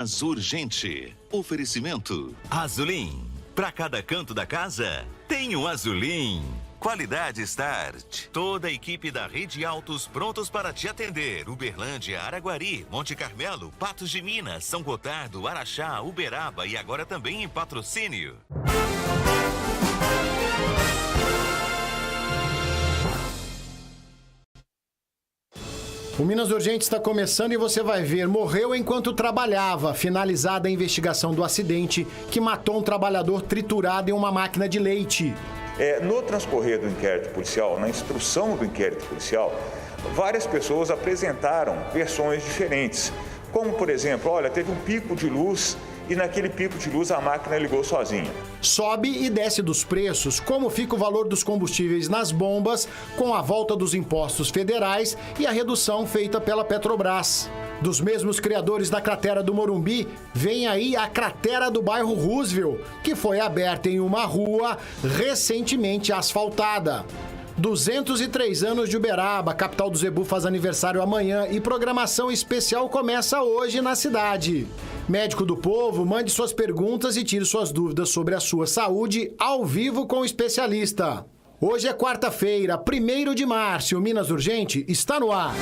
Urgente. Oferecimento. Azulim. Para cada canto da casa, tem um Azulim. Qualidade Start. Toda a equipe da Rede Autos prontos para te atender. Uberlândia, Araguari, Monte Carmelo, Patos de Minas, São Gotardo, Araxá, Uberaba e agora também em Patrocínio. O Minas Urgente está começando e você vai ver. Morreu enquanto trabalhava. Finalizada a investigação do acidente que matou um trabalhador triturado em uma máquina de leite. No transcorrer do inquérito policial, na instrução do inquérito policial, várias pessoas apresentaram versões diferentes. Como, por exemplo, olha, teve um pico de luz e naquele pico de luz a máquina ligou sozinha. Sobe e desce dos preços. Como fica o valor dos combustíveis nas bombas com a volta dos impostos federais e a redução feita pela Petrobras. Dos mesmos criadores da cratera do Morumbi, vem aí a cratera do bairro Roosevelt, que foi aberta em uma rua recentemente asfaltada. 203 anos de Uberaba, capital do Zebu, faz aniversário amanhã e programação especial começa hoje na cidade. Médico do Povo, mande suas perguntas e tire suas dúvidas sobre a sua saúde ao vivo com o especialista. Hoje é quarta-feira, 1º de março, o Minas Urgente está no ar.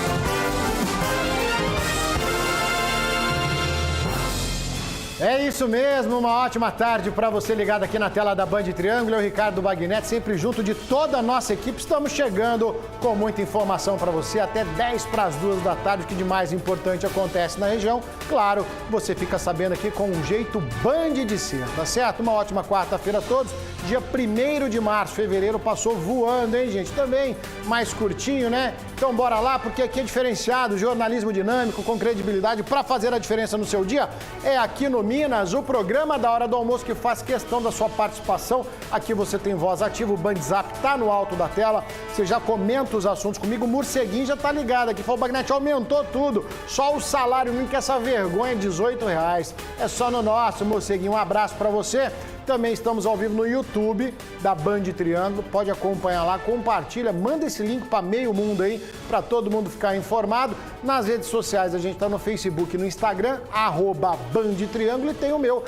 É isso mesmo, uma ótima tarde para você ligado aqui na tela da Band Triângulo. Eu, Ricardo Bagnetti, sempre junto de toda a nossa equipe. Estamos chegando com muita informação para você até 10 para as 2 da tarde, o que de mais importante acontece na região. Claro, você fica sabendo aqui com um jeito Band de ser, tá certo? Uma ótima quarta-feira a todos. Dia 1º de março, fevereiro passou voando, hein, gente? Também mais curtinho, né? Então bora lá, porque aqui é diferenciado, jornalismo dinâmico, com credibilidade, para fazer a diferença no seu dia. É aqui no Minas, o programa da Hora do Almoço que faz questão da sua participação. Aqui você tem voz ativa, o Bandzap tá no alto da tela. Você já comenta os assuntos comigo, o Morceguinho já tá ligado aqui. Falou, Bagnetti, aumentou tudo. Só o salário mínimo, que essa vergonha é R$18. É só no nosso, Morceguinho. Um abraço para você. Também estamos ao vivo no YouTube da Band Triângulo, pode acompanhar lá, compartilha, manda esse link para meio mundo aí, para todo mundo ficar informado. Nas redes sociais a gente está no Facebook e no Instagram, @BandTriângulo, e tem o meu,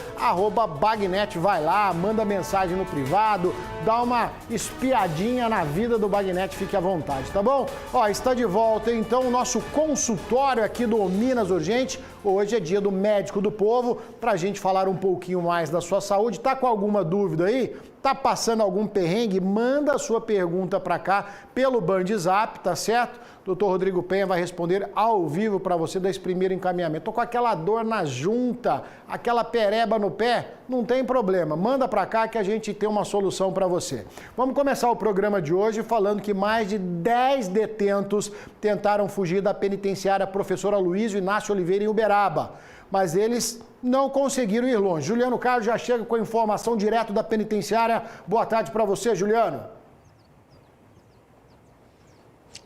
@Bagnetti. Vai lá, manda mensagem no privado, dá uma espiadinha na vida do Bagnetti, fique à vontade, tá bom? Ó, está de volta então o nosso consultório aqui do Minas Urgente. Hoje é dia do Médico do Povo, pra gente falar um pouquinho mais da sua saúde. Tá com alguma dúvida aí? Tá passando algum perrengue? Manda a sua pergunta pra cá pelo Bandzap, tá certo? Dr. Rodrigo Penha vai responder ao vivo para você desse primeiro encaminhamento. Tô com aquela dor na junta, aquela pereba no pé, não tem problema. Manda para cá que a gente tem uma solução para você. Vamos começar o programa de hoje falando que mais de 10 detentos tentaram fugir da penitenciária Professor Aloysio Inácio Oliveira em Uberaba, mas eles não conseguiram ir longe. Juliano Carlos já chega com a informação direto da penitenciária. Boa tarde para você, Juliano.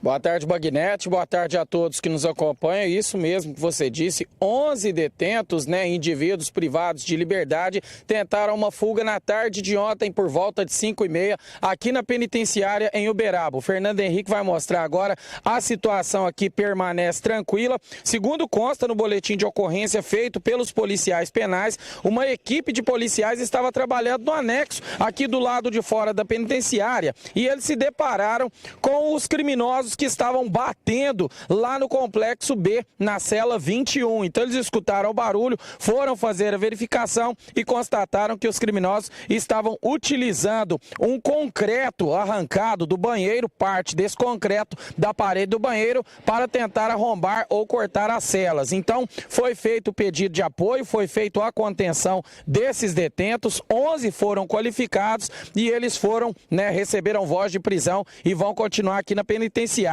Boa tarde, Bagnetti. Boa tarde a todos que nos acompanham. Isso mesmo que você disse, 11 detentos, indivíduos privados de liberdade, tentaram uma fuga na tarde de ontem por volta de 5h30 aqui na penitenciária em Uberaba. O Fernando Henrique vai mostrar agora. A situação aqui permanece tranquila. Segundo consta no boletim de ocorrência feito pelos policiais penais, uma equipe de policiais estava trabalhando no anexo aqui do lado de fora da penitenciária e eles se depararam com os criminosos que estavam batendo lá no complexo B, na cela 21. Então eles escutaram o barulho, foram fazer a verificação e constataram que os criminosos estavam utilizando um concreto arrancado do banheiro, parte desse concreto da parede do banheiro, para tentar arrombar ou cortar as celas. Então foi feito o pedido de apoio, foi feito a contenção desses detentos, 11 foram qualificados e eles foram, receberam voz de prisão e vão continuar aqui na penitenciária.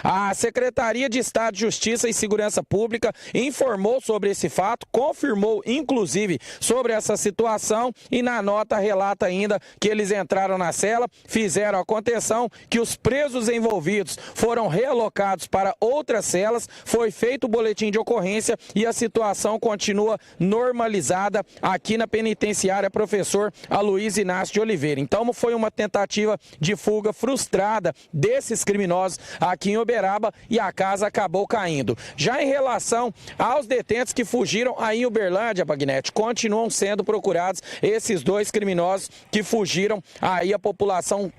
A Secretaria de Estado de Justiça e Segurança Pública informou sobre esse fato, confirmou inclusive sobre essa situação e na nota relata ainda que eles entraram na cela, fizeram a contenção, que os presos envolvidos foram realocados para outras celas, foi feito o boletim de ocorrência e a situação continua normalizada aqui na penitenciária Professor Aloysio Inácio de Oliveira. Então foi uma tentativa de fuga frustrada desses criminosos aqui em Uberaba e a casa acabou caindo. Já em relação aos detentos que fugiram aí em Uberlândia, Bagnete, continuam sendo procurados esses dois criminosos que fugiram. Aí a população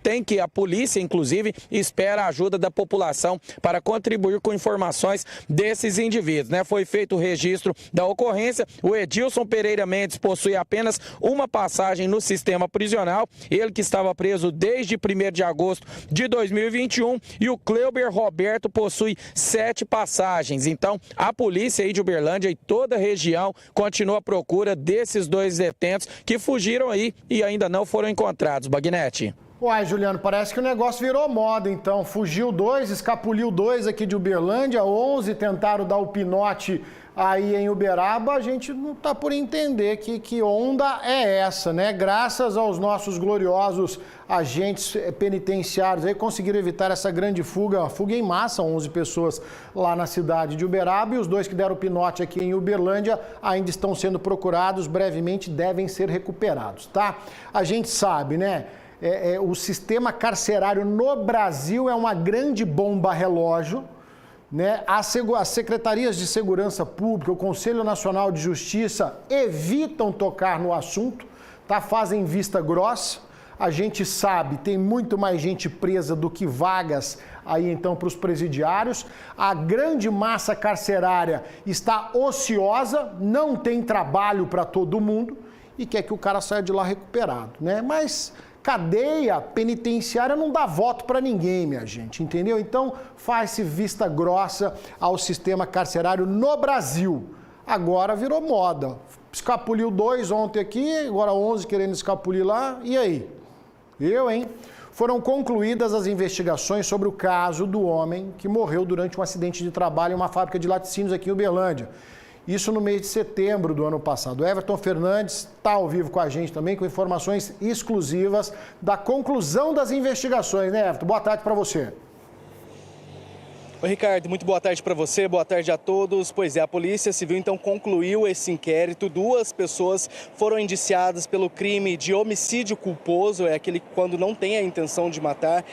a polícia, inclusive, espera a ajuda da população para contribuir com informações desses indivíduos, né? Foi feito o registro da ocorrência. O Edilson Pereira Mendes possui apenas uma passagem no sistema prisional, ele que estava preso desde 1º de agosto de 2021, e o Cleuber Roberto possui 7 passagens. Então, a polícia aí de Uberlândia e toda a região continua à procura desses dois detentos que fugiram aí e ainda não foram encontrados. Bagnete. Uai, Juliano, parece que o negócio virou moda, então. Fugiu 2, escapuliu 2 aqui de Uberlândia, 11 tentaram dar o pinote aí em Uberaba. A gente não está por entender que onda é essa, né? Graças aos nossos gloriosos agentes penitenciários aí conseguiram evitar essa grande fuga, fuga em massa, 11 pessoas lá na cidade de Uberaba, e os 2 que deram o pinote aqui em Uberlândia ainda estão sendo procurados, brevemente devem ser recuperados, tá? A gente sabe, né? O sistema carcerário no Brasil é uma grande bomba relógio, né? As secretarias de segurança pública, o Conselho Nacional de Justiça evitam tocar no assunto, tá? Fazem vista grossa. A gente sabe, tem muito mais gente presa do que vagas aí então para os presidiários. A grande massa carcerária está ociosa, não tem trabalho para todo mundo e quer que o cara saia de lá recuperado, né? Mas cadeia penitenciária não dá voto para ninguém, minha gente, entendeu? Então faz-se vista grossa ao sistema carcerário no Brasil. Agora virou moda. Escapuliu 2 ontem aqui, agora 11 querendo escapulir lá. E aí? Foram concluídas as investigações sobre o caso do homem que morreu durante um acidente de trabalho em uma fábrica de laticínios aqui em Uberlândia. Isso no mês de setembro do ano passado. O Everton Fernandes está ao vivo com a gente também, com informações exclusivas da conclusão das investigações, né, Everton? Boa tarde para você. Oi, Ricardo, muito boa tarde para você, boa tarde a todos. Pois é, a Polícia Civil então concluiu esse inquérito. 2 pessoas foram indiciadas pelo crime de homicídio culposo, é aquele quando não tem a intenção de matar.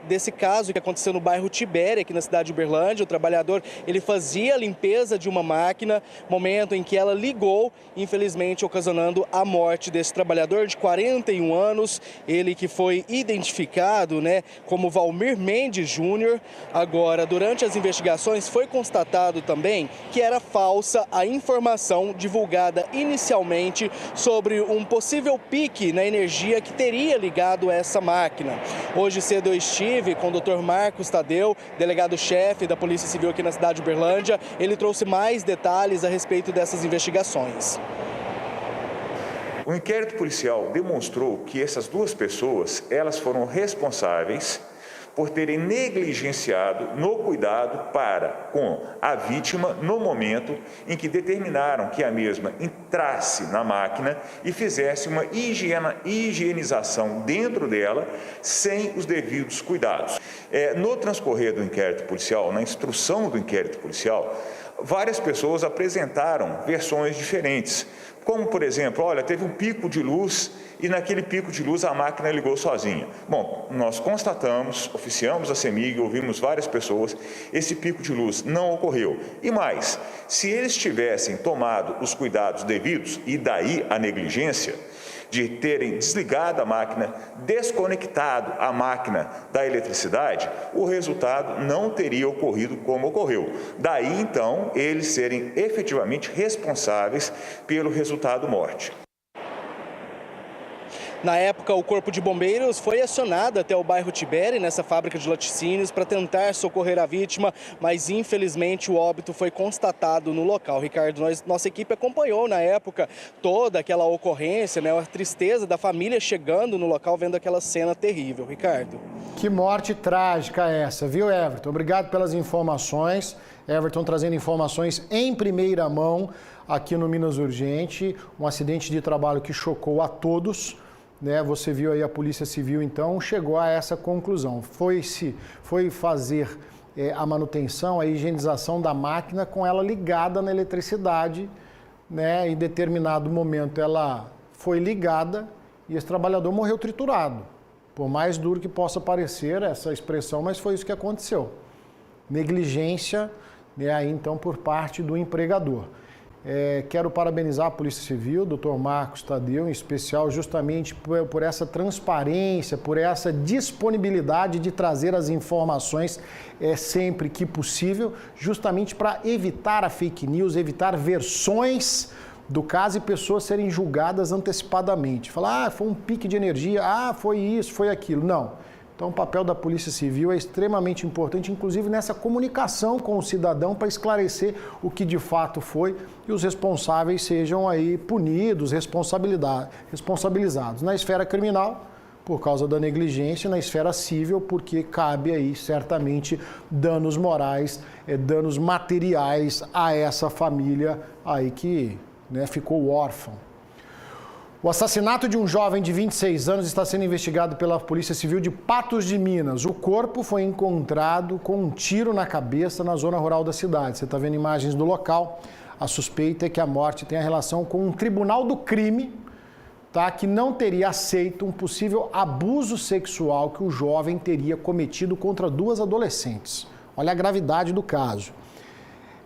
Desse caso que aconteceu no bairro Tibéria, aqui na cidade de Uberlândia, o trabalhador ele fazia a limpeza de uma máquina, momento em que ela ligou, infelizmente ocasionando a morte desse trabalhador de 41 anos, ele que foi identificado, né, como Valmir Mendes Júnior. Agora, durante as investigações, foi constatado também que era falsa a informação divulgada inicialmente sobre um possível pique na energia que teria ligado essa máquina. Hoje cedo eu estive com o Dr. Marcos Tadeu, delegado-chefe da Polícia Civil aqui na cidade de Uberlândia. Ele trouxe mais detalhes a respeito dessas investigações. O inquérito policial demonstrou que essas 2 pessoas, elas foram responsáveis por terem negligenciado no cuidado para com a vítima no momento em que determinaram que a mesma entrasse na máquina e fizesse uma higienização dentro dela sem os devidos cuidados. No transcorrer do inquérito policial, na instrução do inquérito policial, várias pessoas apresentaram versões diferentes, como, por exemplo, olha, teve um pico de luz e naquele pico de luz a máquina ligou sozinha. Bom, nós constatamos, oficiamos a CEMIG, ouvimos várias pessoas, esse pico de luz não ocorreu. E mais, se eles tivessem tomado os cuidados devidos, e daí a negligência, de terem desligado a máquina, desconectado a máquina da eletricidade, o resultado não teria ocorrido como ocorreu. Daí, então, eles serem efetivamente responsáveis pelo resultado morte. Na época, o Corpo de Bombeiros foi acionado até o bairro Tibéria, nessa fábrica de laticínios, para tentar socorrer a vítima, mas infelizmente o óbito foi constatado no local. Ricardo, nossa equipe acompanhou na época toda aquela ocorrência, né, a tristeza da família chegando no local, vendo aquela cena terrível. Ricardo. Que morte trágica essa, viu, Everton? Obrigado pelas informações. Everton trazendo informações em primeira mão aqui no Minas Urgente. Um acidente de trabalho que chocou a todos. Né, você viu aí a Polícia Civil, então, chegou a essa conclusão. Foi fazer a manutenção, a higienização da máquina com ela ligada na eletricidade, né? Em determinado momento ela foi ligada e esse trabalhador morreu triturado. Por mais duro que possa parecer essa expressão, mas foi isso que aconteceu. Negligência, né, aí então por parte do empregador. Quero parabenizar a Polícia Civil, Dr. Marcos Tadeu, em especial, justamente por essa transparência, por essa disponibilidade de trazer as informações sempre que possível, justamente para evitar a fake news, evitar versões do caso e pessoas serem julgadas antecipadamente. Falar, foi um pique de energia, foi isso, foi aquilo. Não. Então, o papel da Polícia Civil é extremamente importante, inclusive nessa comunicação com o cidadão para esclarecer o que de fato foi e os responsáveis sejam aí punidos, responsabilizados. Na esfera criminal, por causa da negligência, na esfera civil, porque cabe aí certamente danos morais, danos materiais a essa família aí que, né, ficou órfã. O assassinato de um jovem de 26 anos está sendo investigado pela Polícia Civil de Patos de Minas. O corpo foi encontrado com um tiro na cabeça na zona rural da cidade. Você está vendo imagens do local. A suspeita é que a morte tenha relação com um tribunal do crime, tá, que não teria aceito um possível abuso sexual que o jovem teria cometido contra duas adolescentes. Olha a gravidade do caso.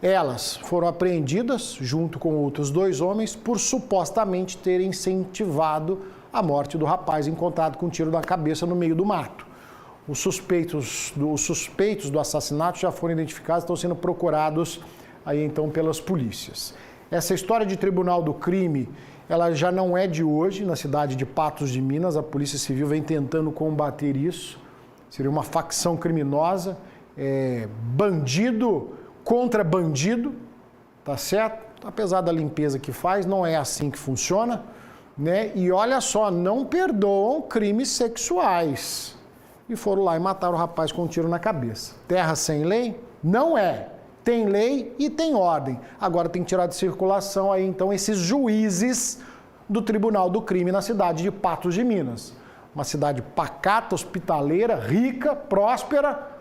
Elas foram apreendidas, junto com outros dois homens, por supostamente terem incentivado a morte do rapaz encontrado com um tiro na cabeça no meio do mato. Os suspeitos do assassinato já foram identificados e estão sendo procurados aí então pelas polícias. Essa história de tribunal do crime, ela já não é de hoje, na cidade de Patos de Minas. A Polícia Civil vem tentando combater isso. Seria uma facção criminosa, bandido contra bandido, tá certo? Apesar da limpeza que faz, não é assim que funciona, né? E olha só, não perdoam crimes sexuais. E foram lá e mataram o rapaz com um tiro na cabeça. Terra sem lei? Não é. Tem lei e tem ordem. Agora tem que tirar de circulação aí então esses juízes do Tribunal do Crime na cidade de Patos de Minas. Uma cidade pacata, hospitaleira, rica, próspera,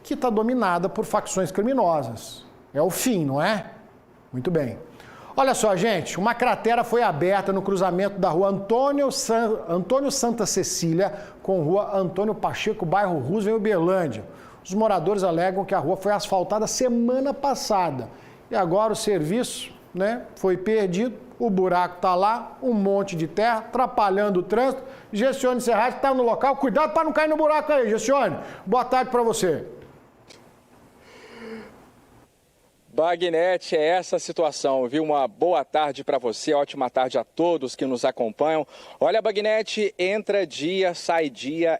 que está dominada por facções criminosas. É o fim, não é? Muito bem. Olha só, gente, uma cratera foi aberta no cruzamento da rua Antônio Santa Cecília com rua Antônio Pacheco, bairro Roosevelt, Uberlândia. Os moradores alegam que a rua foi asfaltada semana passada. E agora o serviço, né, foi perdido, o buraco está lá, um monte de terra, atrapalhando o trânsito. Gessione Serrati está no local. Cuidado para não cair no buraco aí, Gessione. Boa tarde para você. Bagnete, é essa a situação, viu? Uma boa tarde para você, ótima tarde a todos que nos acompanham. Olha, Bagnete, entra dia,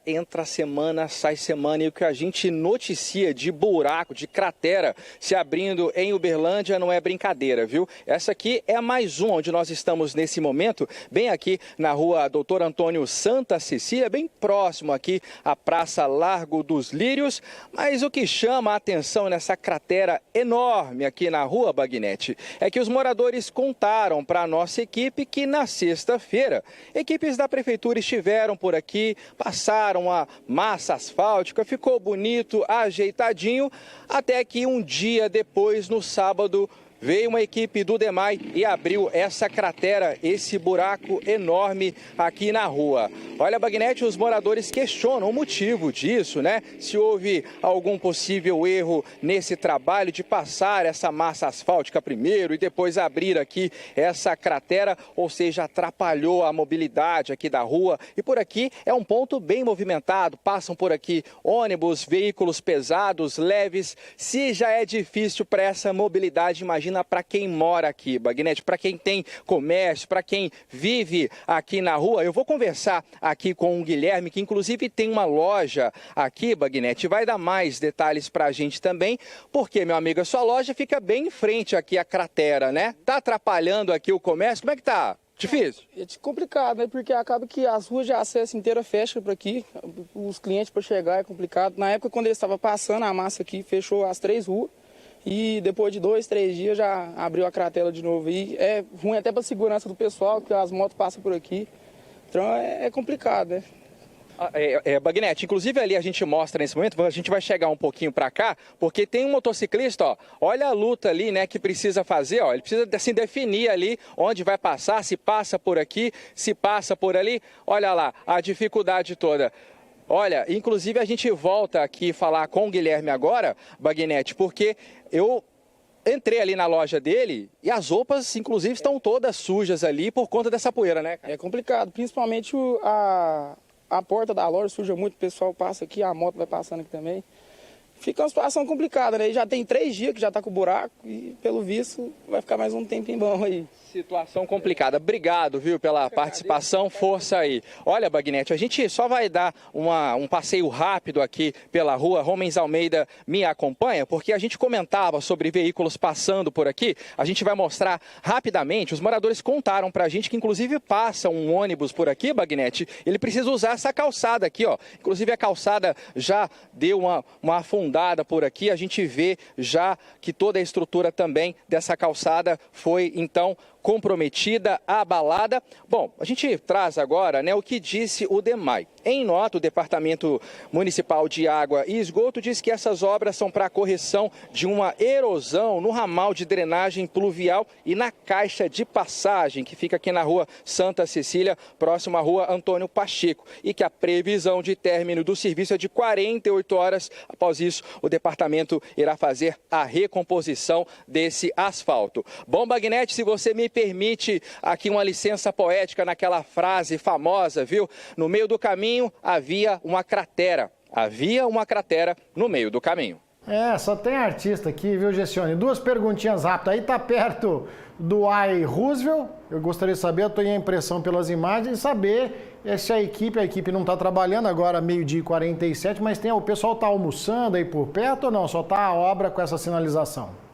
entra semana, sai semana. E o que a gente noticia de buraco, de cratera se abrindo em Uberlândia não é brincadeira, viu? Essa aqui é mais uma onde nós estamos nesse momento, bem aqui na rua Doutor Antônio Santa Cecília, bem próximo aqui à Praça Largo dos Lírios. Mas o que chama a atenção nessa cratera enorme aqui na rua, Bagnete, é que os moradores contaram para a nossa equipe que na sexta-feira, equipes da prefeitura estiveram por aqui, passaram a massa asfáltica, ficou bonito, ajeitadinho, até que um dia depois, no sábado, veio uma equipe do DEMAI e abriu essa cratera, esse buraco enorme aqui na rua. Olha, Bagnete, os moradores questionam o motivo disso, né? Se houve algum possível erro nesse trabalho de passar essa massa asfáltica primeiro e depois abrir aqui essa cratera, ou seja, atrapalhou a mobilidade aqui da rua. E por aqui é um ponto bem movimentado, passam por aqui ônibus, veículos pesados, leves. Se já é difícil para essa mobilidade, imagina para quem mora aqui, Bagnete, para quem tem comércio, para quem vive aqui na rua. Eu vou conversar aqui com o Guilherme, que inclusive tem uma loja aqui, Bagnete, vai dar mais detalhes para a gente também, porque, meu amigo, a sua loja fica bem em frente aqui à cratera, né? Tá atrapalhando aqui o comércio? Como é que tá? Difícil? É complicado, né? Porque acaba que as ruas de acesso inteira fecham por aqui. Os clientes para chegar é complicado. Na época, quando eles estavam passando a massa aqui, fechou as 3 ruas. E depois de 2, 3 dias já abriu a cratera de novo. E é ruim até para a segurança do pessoal, porque as motos passam por aqui. Então é complicado, né? Bagnete, inclusive ali a gente mostra nesse momento, a gente vai chegar um pouquinho para cá, porque tem um motociclista, ó, olha a luta ali, né, que precisa fazer, ó, ele precisa assim definir ali onde vai passar, se passa por aqui, se passa por ali, olha lá, a dificuldade toda. Olha, inclusive a gente volta aqui falar com o Guilherme agora, Bagnetti, porque eu entrei ali na loja dele e as roupas, inclusive, estão todas sujas ali por conta dessa poeira, né? É complicado, principalmente a porta da loja suja muito, o pessoal passa aqui, a moto vai passando aqui também. Fica uma situação complicada, né? Já tem 3 dias que já tá com buraco e, pelo visto, vai ficar mais um tempinho bom aí. Situação complicada. Obrigado, viu, pela participação. Força aí. Olha, Bagnetti, a gente só vai dar um passeio rápido aqui pela rua Romens Almeida Me Acompanha, porque a gente comentava sobre veículos passando por aqui. A gente vai mostrar rapidamente. Os moradores contaram pra gente que, inclusive, passa um ônibus por aqui, Bagnetti. Ele precisa usar essa calçada aqui, ó. Inclusive, a calçada já deu uma afundada por aqui. A gente vê já que toda a estrutura também dessa calçada foi, então, comprometida, abalada. Bom, a gente traz agora, né, o que disse o DEMAI. Em nota, o Departamento Municipal de Água e Esgoto diz que essas obras são para a correção de uma erosão no ramal de drenagem pluvial e na caixa de passagem, que fica aqui na rua Santa Cecília, próximo à rua Antônio Pacheco, e que a previsão de término do serviço é de 48 horas. Após isso, o departamento irá fazer a recomposição desse asfalto. Bom, Bagnetti, se você me permite aqui uma licença poética naquela frase famosa, viu? No meio do caminho havia uma cratera. Havia uma cratera no meio do caminho. É, só tem artista aqui, viu, Gessione? 2 perguntinhas rápidas. Aí tá perto do AI Roosevelt. Eu gostaria de saber, eu tenho a impressão pelas imagens, saber se a equipe não está trabalhando agora, 12h47, mas o pessoal está almoçando aí por perto ou não? Só está a obra com essa sinalização?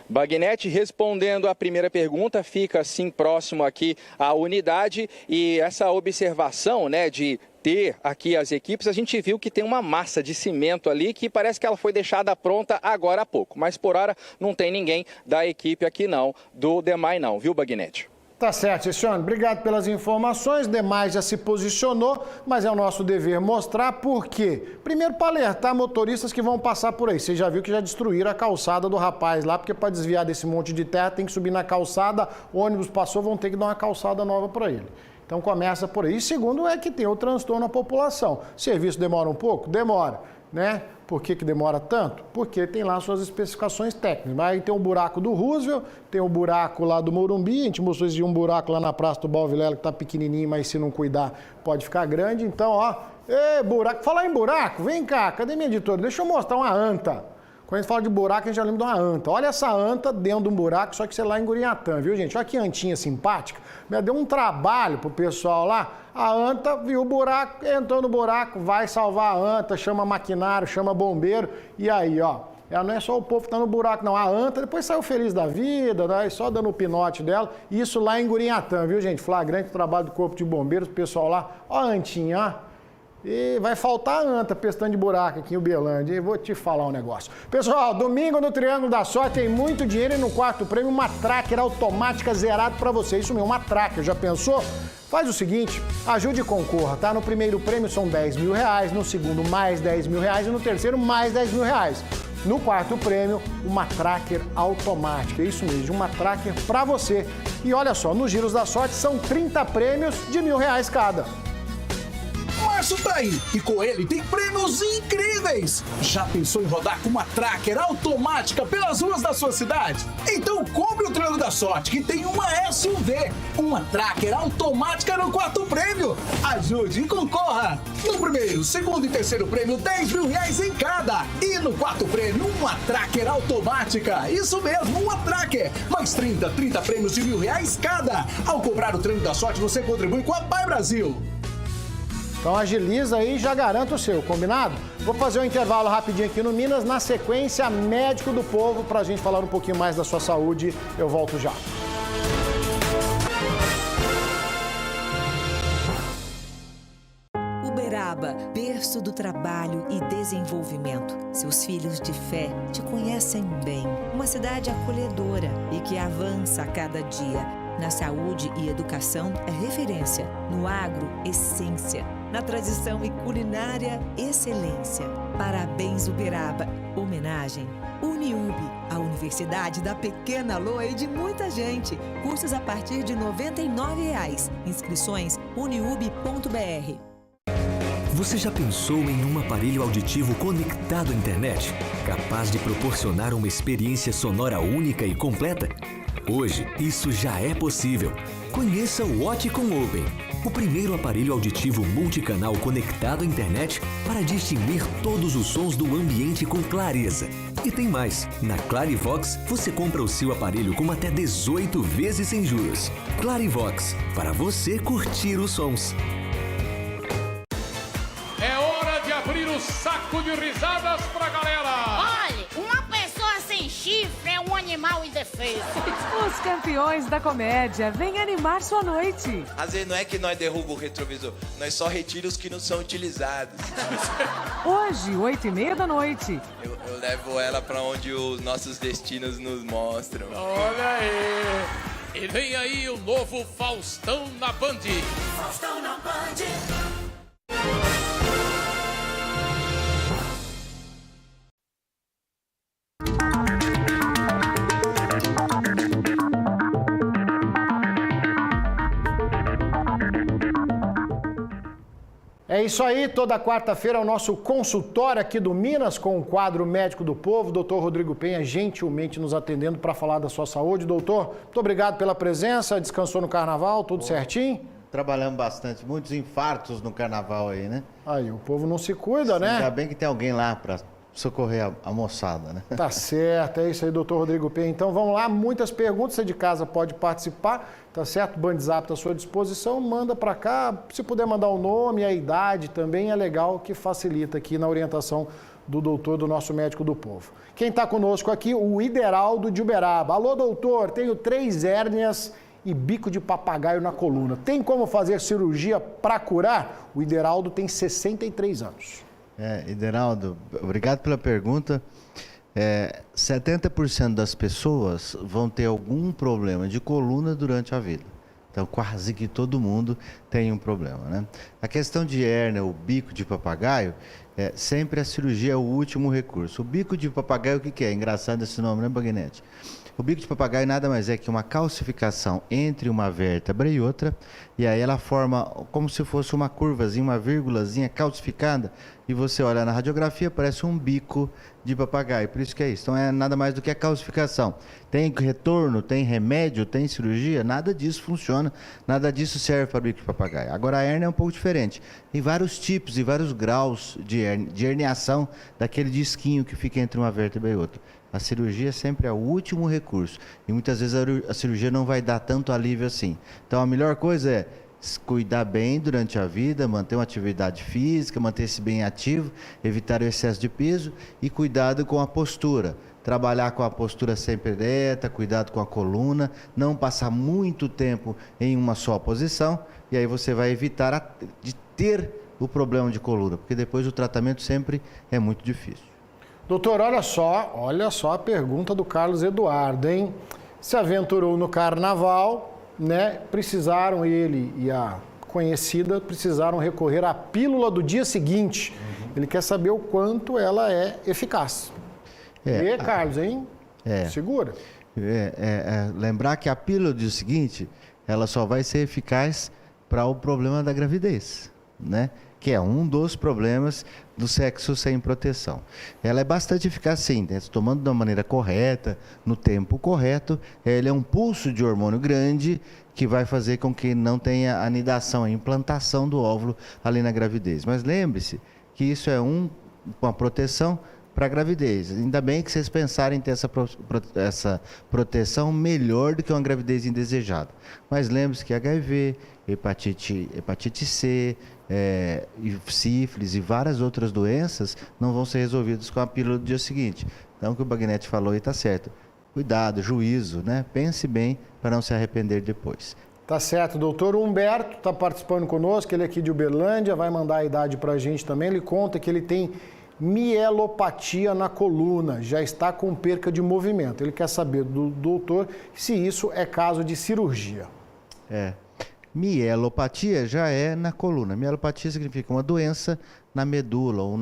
Bagnetti, respondendo à primeira pergunta, fica assim próximo aqui à unidade, e essa observação, né, de ter aqui as equipes, a gente viu que tem uma massa de cimento ali que parece que ela foi deixada pronta agora há pouco, mas por hora não tem ninguém da equipe aqui não, do DEMAI não, viu, Bagnetti? Tá certo, Gessione. Obrigado pelas informações. Demais já se posicionou, mas é o nosso dever mostrar por quê. Primeiro, para alertar motoristas que vão passar por aí. Você já viu que já destruíram a calçada do rapaz lá, porque para desviar desse monte de terra tem que subir na calçada, o ônibus passou, vão ter que dar uma calçada nova para ele. Então começa por aí. E segundo é que tem o transtorno à população. Serviço demora um pouco? Demora, né? Por que demora tanto? Porque tem lá suas especificações técnicas. Aí tem um buraco do Roosevelt, tem um buraco lá do Morumbi, a gente mostrou esse um buraco lá na Praça do Balvilela que tá pequenininho, mas se não cuidar pode ficar grande. Então, ó, buraco. Falar em buraco, vem cá, cadê minha editora? Deixa eu mostrar uma anta. Quando a gente fala de buraco, a gente já lembra de uma anta. Olha essa anta dentro de um buraco, só que você lá em Gurinhatã, viu, gente? Olha que antinha simpática. Deu um trabalho pro pessoal lá. A anta viu o buraco, entrou no buraco, vai salvar a anta, chama maquinário, chama bombeiro. E aí, ó, ela não é só o povo que tá no buraco, não. A anta depois saiu feliz da vida, né? Só dando o pinote dela. Isso lá em Gurinhatã, viu, gente? Flagrante trabalho do Corpo de Bombeiros, o pessoal lá. Ó a antinha, ó. E vai faltar a anta pestando de buraco aqui em Uberlândia. E vou te falar um negócio. Pessoal, domingo no Triângulo da Sorte tem muito dinheiro e no quarto prêmio uma tracker automática zerada para você. Isso mesmo, uma tracker. Já pensou? Faz o seguinte, ajude e concorra, tá? No primeiro prêmio são R$10 mil, no segundo mais R$10 mil e no terceiro mais R$10 mil. No quarto prêmio, uma tracker automática. É isso mesmo, uma tracker para você. E olha só, nos Giros da Sorte são 30 prêmios de R$1.000 cada. Março tá aí e com ele tem prêmios incríveis. Já pensou em rodar com uma tracker automática pelas ruas da sua cidade? Então compre o Triângulo da Sorte que tem uma SUV, uma tracker automática no quarto prêmio. Ajude e concorra. No primeiro, segundo e terceiro prêmio, R$10 mil em cada. E no quarto prêmio, uma tracker automática. Isso mesmo, uma tracker. Mais 30 prêmios de R$1.000 cada. Ao comprar o Triângulo da Sorte, você contribui com a Pai Brasil. Então agiliza aí e já garanta o seu, combinado? Vou fazer um intervalo rapidinho aqui no Minas, na sequência, Médico do Povo, pra gente falar um pouquinho mais da sua saúde. Eu volto já. Uberaba, berço do trabalho e desenvolvimento. Seus filhos de fé te conhecem bem. Uma cidade acolhedora e que avança a cada dia. Na saúde e educação é referência. No agro, essência. Na tradição e culinária, excelência. Parabéns, Uberaba. Homenagem Uniub, a universidade da pequena Loa e de muita gente. Cursos a partir de R$ 99,00. Inscrições uniub.br. Você já pensou em um aparelho auditivo conectado à internet? Capaz de proporcionar uma experiência sonora única e completa? Hoje, isso já é possível. Conheça o Oticon Open, o primeiro aparelho auditivo multicanal conectado à internet para distinguir todos os sons do ambiente com clareza. E tem mais, na Clarivox você compra o seu aparelho com até 18 vezes sem juros. Clarivox, para você curtir os sons. É hora de abrir o saco de risadas pra galera! Olha, uma pessoa sem chifre é um animal indefeso. Os campeões da comédia vêm animar sua noite. Às vezes não é que nós derrubamos o retrovisor, nós só retiramos os que não são utilizados. Hoje, 20h30. Eu levo ela pra onde os nossos destinos nos mostram. Olha aí! E vem aí o novo Faustão na Band. Faustão na Band. É isso aí, toda quarta-feira é o nosso consultório aqui do Minas com o quadro Médico do Povo. Doutor Rodrigo Penha gentilmente nos atendendo para falar da sua saúde. Doutor, muito obrigado pela presença, descansou no carnaval, tudo certinho? Trabalhamos bastante, muitos infartos no carnaval aí, né? Aí, o povo não se cuida, né? Ainda bem que tem alguém lá para socorrer a moçada, né? Tá certo, é isso aí, doutor Rodrigo Penha. Então vamos lá, muitas perguntas, você de casa pode participar, tá certo? O Bandzap está à sua disposição, manda para cá, se puder mandar o nome, a idade também é legal, que facilita aqui na orientação do doutor, do nosso médico do povo. Quem está conosco aqui, o Ideraldo de Uberaba. Alô, doutor, tenho 3 hérnias e bico de papagaio na coluna. Tem como fazer cirurgia para curar? O Ideraldo tem 63 anos. Ideraldo, obrigado pela pergunta. 70% das pessoas vão ter algum problema de coluna durante a vida. Então, quase que todo mundo tem um problema, né? A questão de hérnia, o bico de papagaio, sempre a cirurgia é o último recurso. O bico de papagaio, o que é? Engraçado esse nome, né, Baguinete? O bico de papagaio nada mais é que uma calcificação entre uma vértebra e outra, e aí ela forma como se fosse uma curvazinha, uma vírgulazinha calcificada, e você olha na radiografia, parece um bico de papagaio, por isso que é isso. Então é nada mais do que a calcificação. Tem retorno, tem remédio, tem cirurgia, nada disso funciona, nada disso serve para o bico de papagaio. Agora a hérnia é um pouco diferente. Tem vários tipos e vários graus de herniação daquele disquinho que fica entre uma vértebra e outra. A cirurgia sempre é o último recurso e muitas vezes a cirurgia não vai dar tanto alívio assim. Então a melhor coisa é cuidar bem durante a vida, manter uma atividade física, manter-se bem ativo, evitar o excesso de peso e cuidado com a postura. Trabalhar com a postura sempre ereta, cuidado com a coluna, não passar muito tempo em uma só posição e aí você vai evitar de ter o problema de coluna, porque depois o tratamento sempre é muito difícil. Doutor, olha só a pergunta do Carlos Eduardo, hein? Se aventurou no carnaval, né? Precisaram, ele e a conhecida, precisaram recorrer à pílula do dia seguinte. Ele quer saber o quanto ela é eficaz. Carlos, hein? Segura. Lembrar que a pílula do dia seguinte, ela só vai ser eficaz para o problema da gravidez, né? Que é um dos problemas do sexo sem proteção. Ela é bastante eficaz sim, né? Tomando da maneira correta, no tempo correto, ele é um pulso de hormônio grande que vai fazer com que não tenha anidação, a implantação do óvulo ali na gravidez. Mas lembre-se que isso é uma proteção para a gravidez. Ainda bem que vocês pensarem em ter essa proteção melhor do que uma gravidez indesejada. Mas lembre-se que HIV, hepatite C, e sífilis e várias outras doenças não vão ser resolvidas com a pílula do dia seguinte. Então o que o Baguinete falou aí está certo. Cuidado, juízo, né? Pense bem para não se arrepender depois. Tá certo, doutor Humberto está participando conosco, ele é aqui de Uberlândia, vai mandar a idade para a gente também. Ele conta que ele tem mielopatia na coluna, já está com perca de movimento. Ele quer saber do doutor se isso é caso de cirurgia. Mielopatia já é na coluna. Mielopatia significa uma doença na medula ou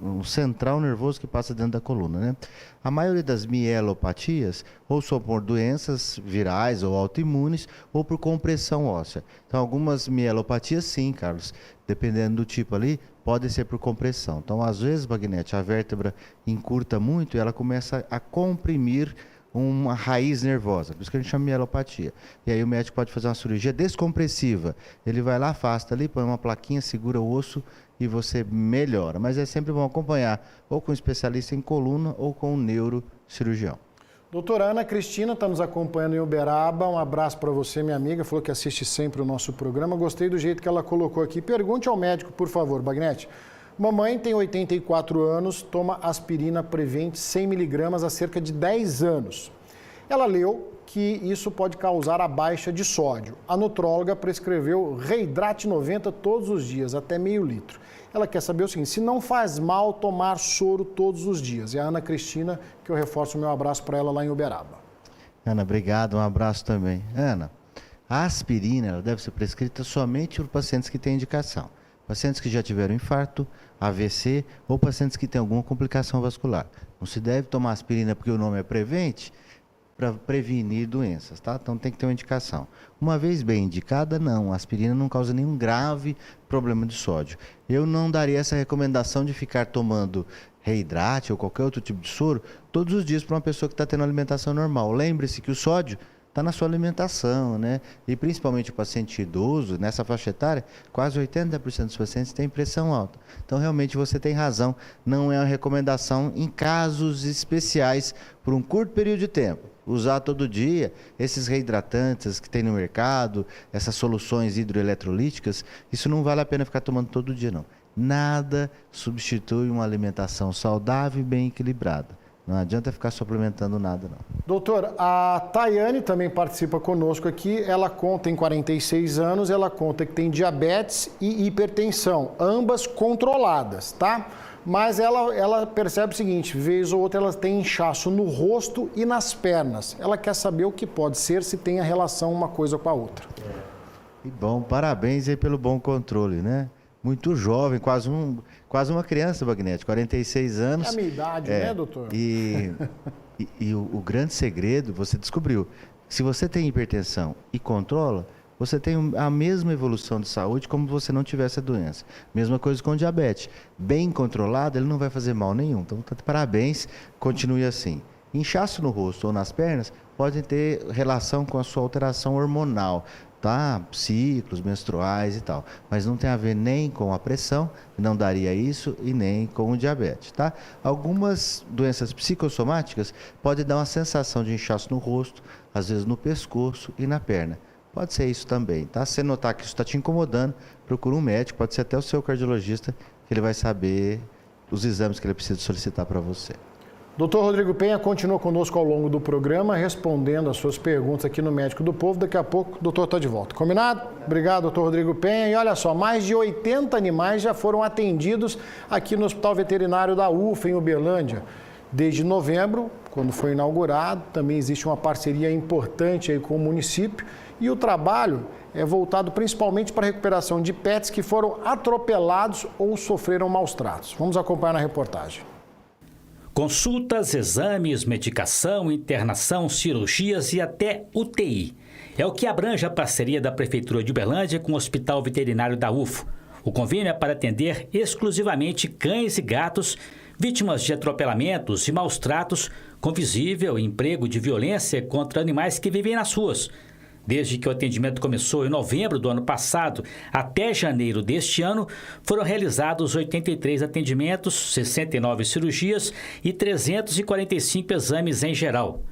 no central nervoso que passa dentro da coluna, né? A maioria das mielopatias ou são por doenças virais ou autoimunes ou por compressão óssea. Então, algumas mielopatias, sim, Carlos, dependendo do tipo ali, pode ser por compressão. Então, às vezes, Bagnete, a vértebra encurta muito e ela começa a comprimir uma raiz nervosa, por isso que a gente chama de mielopatia. E aí o médico pode fazer uma cirurgia descompressiva. Ele vai lá, afasta ali, põe uma plaquinha, segura o osso e você melhora. Mas é sempre bom acompanhar ou com um especialista em coluna ou com um neurocirurgião. Doutora Ana Cristina está nos acompanhando em Uberaba. Um abraço para você, minha amiga. Falou que assiste sempre o nosso programa. Gostei do jeito que ela colocou aqui. Pergunte ao médico, por favor, Bagnete. Mamãe tem 84 anos, toma aspirina Prevent 100 mg há cerca de 10 anos. Ela leu que isso pode causar a baixa de sódio. A nutróloga prescreveu Reidrate 90 todos os dias, até meio litro. Ela quer saber o seguinte, se não faz mal tomar soro todos os dias. É a Ana Cristina, que eu reforço o meu abraço para ela lá em Uberaba. Ana, obrigado, um abraço também. Ana, a aspirina ela deve ser prescrita somente por pacientes que têm indicação. Pacientes que já tiveram infarto, AVC ou pacientes que têm alguma complicação vascular. Não se deve tomar aspirina porque o nome é Prevent para prevenir doenças, tá? Então tem que ter uma indicação. Uma vez bem indicada, não. A aspirina não causa nenhum grave problema de sódio. Eu não daria essa recomendação de ficar tomando Reidrate ou qualquer outro tipo de soro todos os dias para uma pessoa que está tendo alimentação normal. Lembre-se que o sódio está na sua alimentação, né? E principalmente o paciente idoso, nessa faixa etária, quase 80% dos pacientes têm pressão alta. Então, realmente, você tem razão, não é uma recomendação em casos especiais por um curto período de tempo. Usar todo dia esses reidratantes que tem no mercado, essas soluções hidroeletrolíticas, isso não vale a pena ficar tomando todo dia, não. Nada substitui uma alimentação saudável e bem equilibrada. Não adianta ficar suplementando nada, não. Doutor, a Tayane também participa conosco aqui. Ela conta em 46 anos, ela conta que tem diabetes e hipertensão, ambas controladas, tá? Mas ela percebe o seguinte, vez ou outra ela tem inchaço no rosto e nas pernas. Ela quer saber o que pode ser, se tem a relação uma coisa com a outra. Que bom, parabéns aí pelo bom controle, né? Muito jovem, quase uma criança, Bagnete, 46 anos. É a minha idade, né, doutor? E o grande segredo, você descobriu, se você tem hipertensão e controla, você tem a mesma evolução de saúde como se você não tivesse a doença. Mesma coisa com o diabetes. Bem controlado, ele não vai fazer mal nenhum. Então, parabéns, continue assim. Inchaço no rosto ou nas pernas pode ter relação com a sua alteração hormonal. Tá? Ciclos menstruais e tal, mas não tem a ver nem com a pressão, não daria isso, e nem com o diabetes, tá? Algumas doenças psicossomáticas podem dar uma sensação de inchaço no rosto, às vezes no pescoço e na perna. Pode ser isso também, tá? Se você notar que isso está te incomodando, procura um médico, pode ser até o seu cardiologista, que ele vai saber os exames que ele precisa solicitar para você. Doutor Rodrigo Penha continua conosco ao longo do programa, respondendo as suas perguntas aqui no Médico do Povo. Daqui a pouco o doutor está de volta. Combinado? Obrigado, doutor Rodrigo Penha. E olha só, mais de 80 animais já foram atendidos aqui no Hospital Veterinário da UFA, em Uberlândia. Desde novembro, quando foi inaugurado, também existe uma parceria importante aí com o município. E o trabalho é voltado principalmente para a recuperação de pets que foram atropelados ou sofreram maus tratos. Vamos acompanhar na reportagem. Consultas, exames, medicação, internação, cirurgias e até UTI. É o que abrange a parceria da Prefeitura de Uberlândia com o Hospital Veterinário da UFO. O convênio é para atender exclusivamente cães e gatos vítimas de atropelamentos e maus tratos com visível emprego de violência contra animais que vivem nas ruas. Desde que o atendimento começou em novembro do ano passado até janeiro deste ano, foram realizados 83 atendimentos, 69 cirurgias e 345 exames em geral.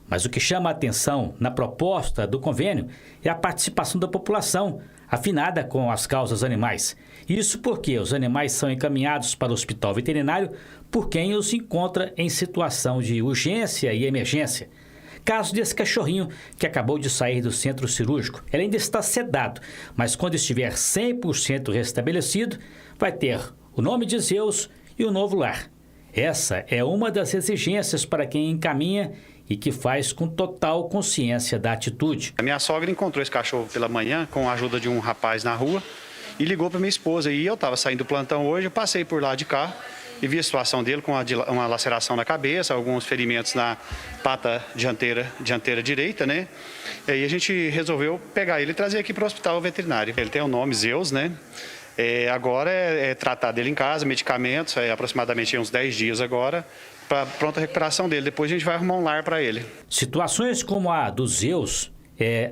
Mas o que chama a atenção na proposta do convênio é a participação da população, afinada com as causas animais. Isso porque os animais são encaminhados para o hospital veterinário por quem os encontra em situação de urgência e emergência. Caso desse cachorrinho que acabou de sair do centro cirúrgico. Ele ainda está sedado, mas quando estiver 100% restabelecido, vai ter o nome de Zeus e o novo lar. Essa é uma das exigências para quem encaminha e que faz com total consciência da atitude. A minha sogra encontrou esse cachorro pela manhã com a ajuda de um rapaz na rua e ligou para minha esposa. E eu estava saindo do plantão hoje, eu passei por lá de carro e vi a situação dele com uma laceração na cabeça, alguns ferimentos na pata dianteira direita, né? E aí a gente resolveu pegar ele e trazer aqui para o hospital veterinário. Ele tem o nome Zeus, né? Agora é tratar dele em casa, medicamentos, aproximadamente uns 10 dias agora, para pronta recuperação dele. Depois a gente vai arrumar um lar para ele. Situações como a do Zeus,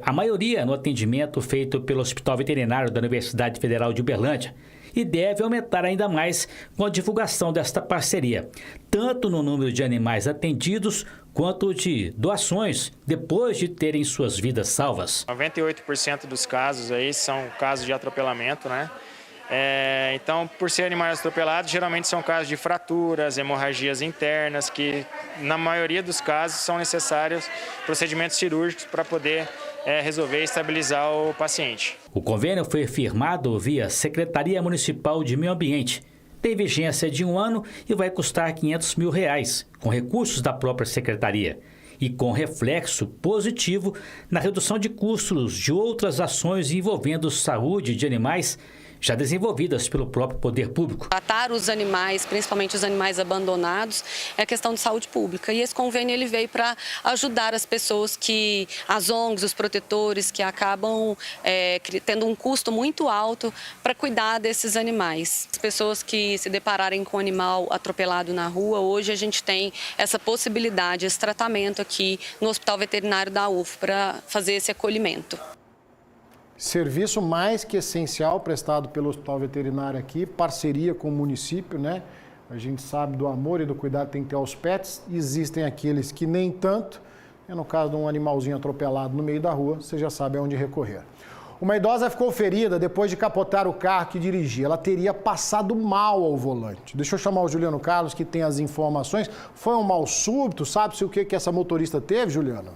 a maioria no atendimento feito pelo Hospital Veterinário da Universidade Federal de Uberlândia, e deve aumentar ainda mais com a divulgação desta parceria, tanto no número de animais atendidos quanto de doações depois de terem suas vidas salvas. 98% dos casos aí são casos de atropelamento, né? Então, por ser animais atropelados, geralmente são casos de fraturas, hemorragias internas, que na maioria dos casos são necessários procedimentos cirúrgicos para poder resolver e estabilizar o paciente. O convênio foi firmado via Secretaria Municipal de Meio Ambiente. Tem vigência de 1 ano e vai custar R$500 mil, com recursos da própria secretaria. E com reflexo positivo na redução de custos de outras ações envolvendo saúde de animais já desenvolvidas pelo próprio poder público. Tratar os animais, principalmente os animais abandonados, é questão de saúde pública. E esse convênio ele veio para ajudar as pessoas as ONGs, os protetores, que acabam tendo um custo muito alto para cuidar desses animais. As pessoas que se depararem com um animal atropelado na rua, hoje a gente tem essa possibilidade, esse tratamento aqui no Hospital Veterinário da UF para fazer esse acolhimento. Serviço mais que essencial prestado pelo Hospital Veterinário aqui, parceria com o município, né? A gente sabe do amor e do cuidado que tem que ter aos pets. Existem aqueles que nem tanto. E no caso de um animalzinho atropelado no meio da rua, você já sabe aonde recorrer. Uma idosa ficou ferida depois de capotar o carro que dirigia. Ela teria passado mal ao volante. Deixa eu chamar o Juliano Carlos, que tem as informações. Foi um mal súbito? Sabe-se o que essa motorista teve, Juliano?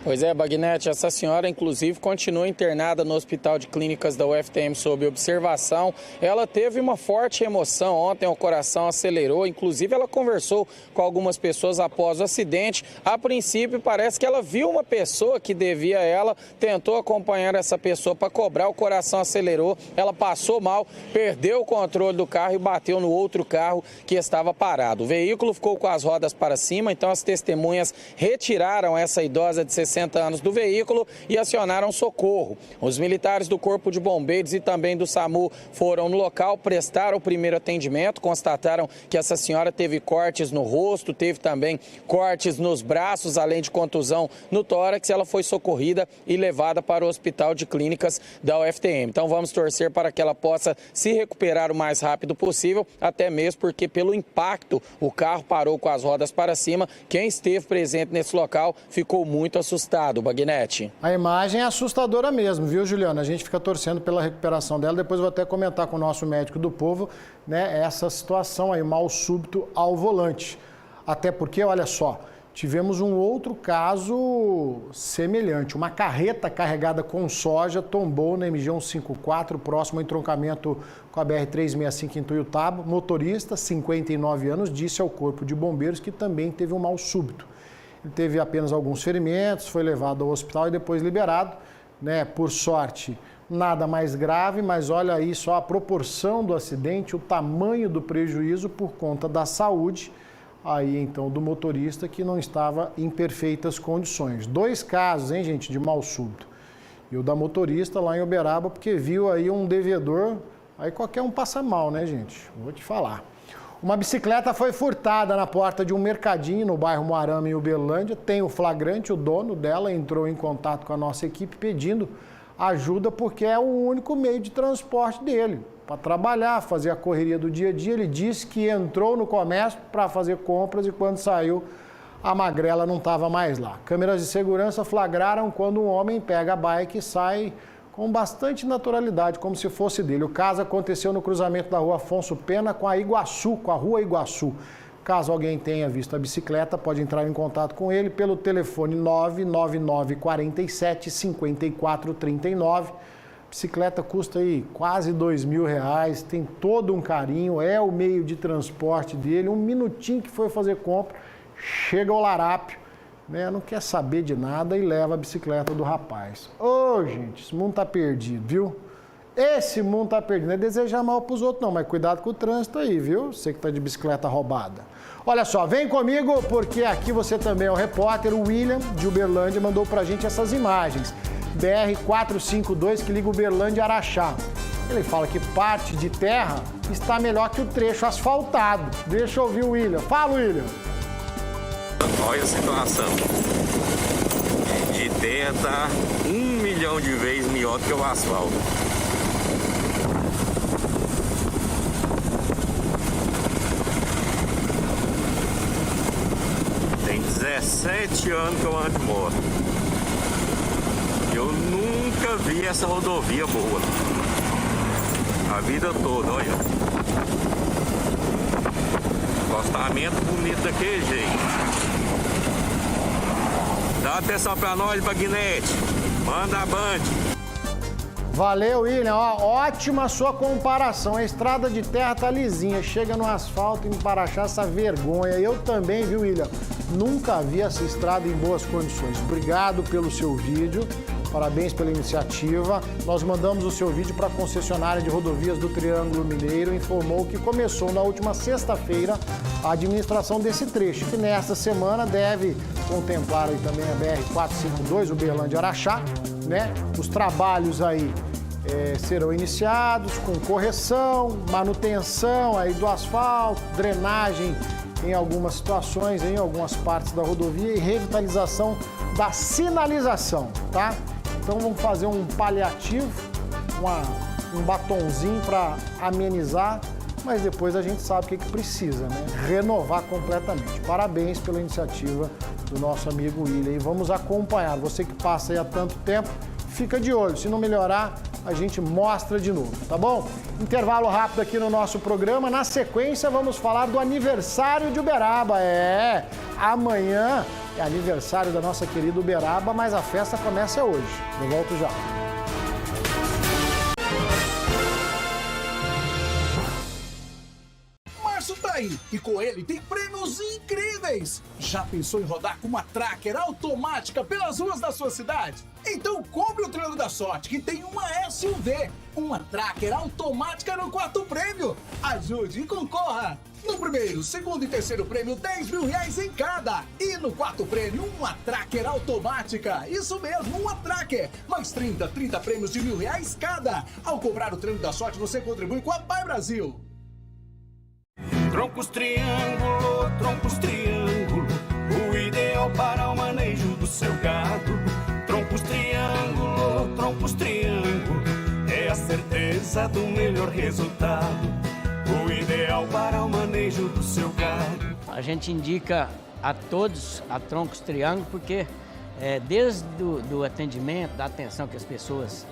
Pois é, Bagnete, essa senhora, inclusive, continua internada no Hospital de Clínicas da UFTM sob observação. Ela teve uma forte emoção ontem, o coração acelerou. Inclusive, ela conversou com algumas pessoas após o acidente. A princípio, parece que ela viu uma pessoa que devia a ela, tentou acompanhar essa pessoa para cobrar, o coração acelerou. Ela passou mal, perdeu o controle do carro e bateu no outro carro que estava parado. O veículo ficou com as rodas para cima, então as testemunhas retiraram essa idosa de 60 anos do veículo e acionaram socorro. Os militares do Corpo de Bombeiros e também do SAMU foram no local, prestaram o primeiro atendimento, constataram que essa senhora teve cortes no rosto, teve também cortes nos braços, além de contusão no tórax. Ela foi socorrida e levada para o Hospital de Clínicas da UFTM. Então vamos torcer para que ela possa se recuperar o mais rápido possível, até mesmo porque pelo impacto o carro parou com as rodas para cima. Quem esteve presente nesse local ficou muito assustado, Bagnete. A imagem é assustadora mesmo, viu, Juliana? A gente fica torcendo pela recuperação dela. Depois eu vou até comentar com o nosso médico do povo, né, essa situação aí, mal súbito ao volante. Até porque, olha só, tivemos um outro caso semelhante. Uma carreta carregada com soja tombou na MG 154, próximo ao entroncamento com a BR-365 em Tuiutaba. Motorista, 59 anos, disse ao Corpo de Bombeiros que também teve um mal súbito. Ele teve apenas alguns ferimentos, foi levado ao hospital e depois liberado, né? Por sorte, nada mais grave, mas olha aí só a proporção do acidente, o tamanho do prejuízo por conta da saúde, aí então do motorista que não estava em perfeitas condições. 2 casos, hein, gente, de mal súbito. E o da motorista lá em Uberaba, porque viu aí um devedor, aí qualquer um passa mal, né, gente? Vou te falar. Uma bicicleta foi furtada na porta de um mercadinho no bairro Moarama, em Uberlândia. Tem o flagrante, o dono dela entrou em contato com a nossa equipe pedindo ajuda porque é o único meio de transporte dele. Para trabalhar, fazer a correria do dia a dia, ele disse que entrou no comércio para fazer compras e quando saiu, a magrela não estava mais lá. Câmeras de segurança flagraram quando um homem pega a bike e sai com bastante naturalidade, como se fosse dele. O caso aconteceu no cruzamento da rua Afonso Pena com a Iguaçu, com a rua Iguaçu. Caso alguém tenha visto a bicicleta, pode entrar em contato com ele pelo telefone 99947-5439. Bicicleta custa aí quase R$2.000, tem todo um carinho, é o meio de transporte dele. Um minutinho que foi fazer compra, chega ao larápio né, não quer saber de nada e leva a bicicleta do rapaz. Ô, gente, esse mundo tá perdido, viu? Esse mundo tá perdido. Não é desejar mal pros outros, não, mas cuidado com o trânsito aí, viu? Você que tá de bicicleta roubada. Olha só, vem comigo, porque aqui você também é o repórter. O William, de Uberlândia, mandou pra gente essas imagens. BR-452, que liga Uberlândia e Araxá. Ele fala que parte de terra está melhor que o trecho asfaltado. Deixa eu ouvir o William. Fala, William. Olha a situação. De terra tá 1 milhão de vezes melhor do que o asfalto. Tem 17 anos que eu ando de moto. Eu nunca vi essa rodovia boa. A vida toda, olha. Acostamento bonito daquele jeito. Dá atenção pra nós, Baguinete. Manda a Band. Valeu, William. Ó, ótima a sua comparação. A estrada de terra tá lisinha. Chega no asfalto e em Paraxá essa vergonha. Eu também, viu, William? Nunca vi essa estrada em boas condições. Obrigado pelo seu vídeo. Parabéns pela iniciativa. Nós mandamos o seu vídeo para a concessionária de rodovias do Triângulo Mineiro. Informou que começou na última sexta-feira a administração desse trecho, que nesta semana deve contemplar aí também a BR-452, Uberlândia-Araxá, né? Os trabalhos aí serão iniciados com correção, manutenção aí do asfalto, drenagem em algumas situações, em algumas partes da rodovia e revitalização da sinalização, tá? Então vamos fazer um paliativo, um batonzinho para amenizar, mas depois a gente sabe o que precisa, né? Renovar completamente. Parabéns pela iniciativa do nosso amigo William. E vamos acompanhar. Você que passa aí há tanto tempo, fica de olho. Se não melhorar, a gente mostra de novo, tá bom? Intervalo rápido aqui no nosso programa. Na sequência, vamos falar do aniversário de Uberaba. Amanhã é aniversário da nossa querida Uberaba, mas a festa começa hoje. Eu volto já. Março tá aí e com ele tem prêmios incríveis. Já pensou em rodar com uma tracker automática pelas ruas da sua cidade? Então compre o Triângulo da Sorte, que tem uma SUV, uma tracker automática no quarto prêmio. Ajude e concorra! No primeiro, segundo e terceiro prêmio, R$10 mil em cada. E no quarto prêmio, uma tracker automática. Isso mesmo, uma tracker. Mais 30 prêmios de R$1.000 cada. Ao comprar o Triângulo da Sorte, você contribui com a Pai Brasil. Troncos Triângulo, o ideal para o manejo do seu gado. Troncos Triângulo, é a certeza do melhor resultado. O ideal para o manejo do seu gado. A gente indica a todos a Troncos Triângulo porque desde do atendimento, da atenção que as pessoas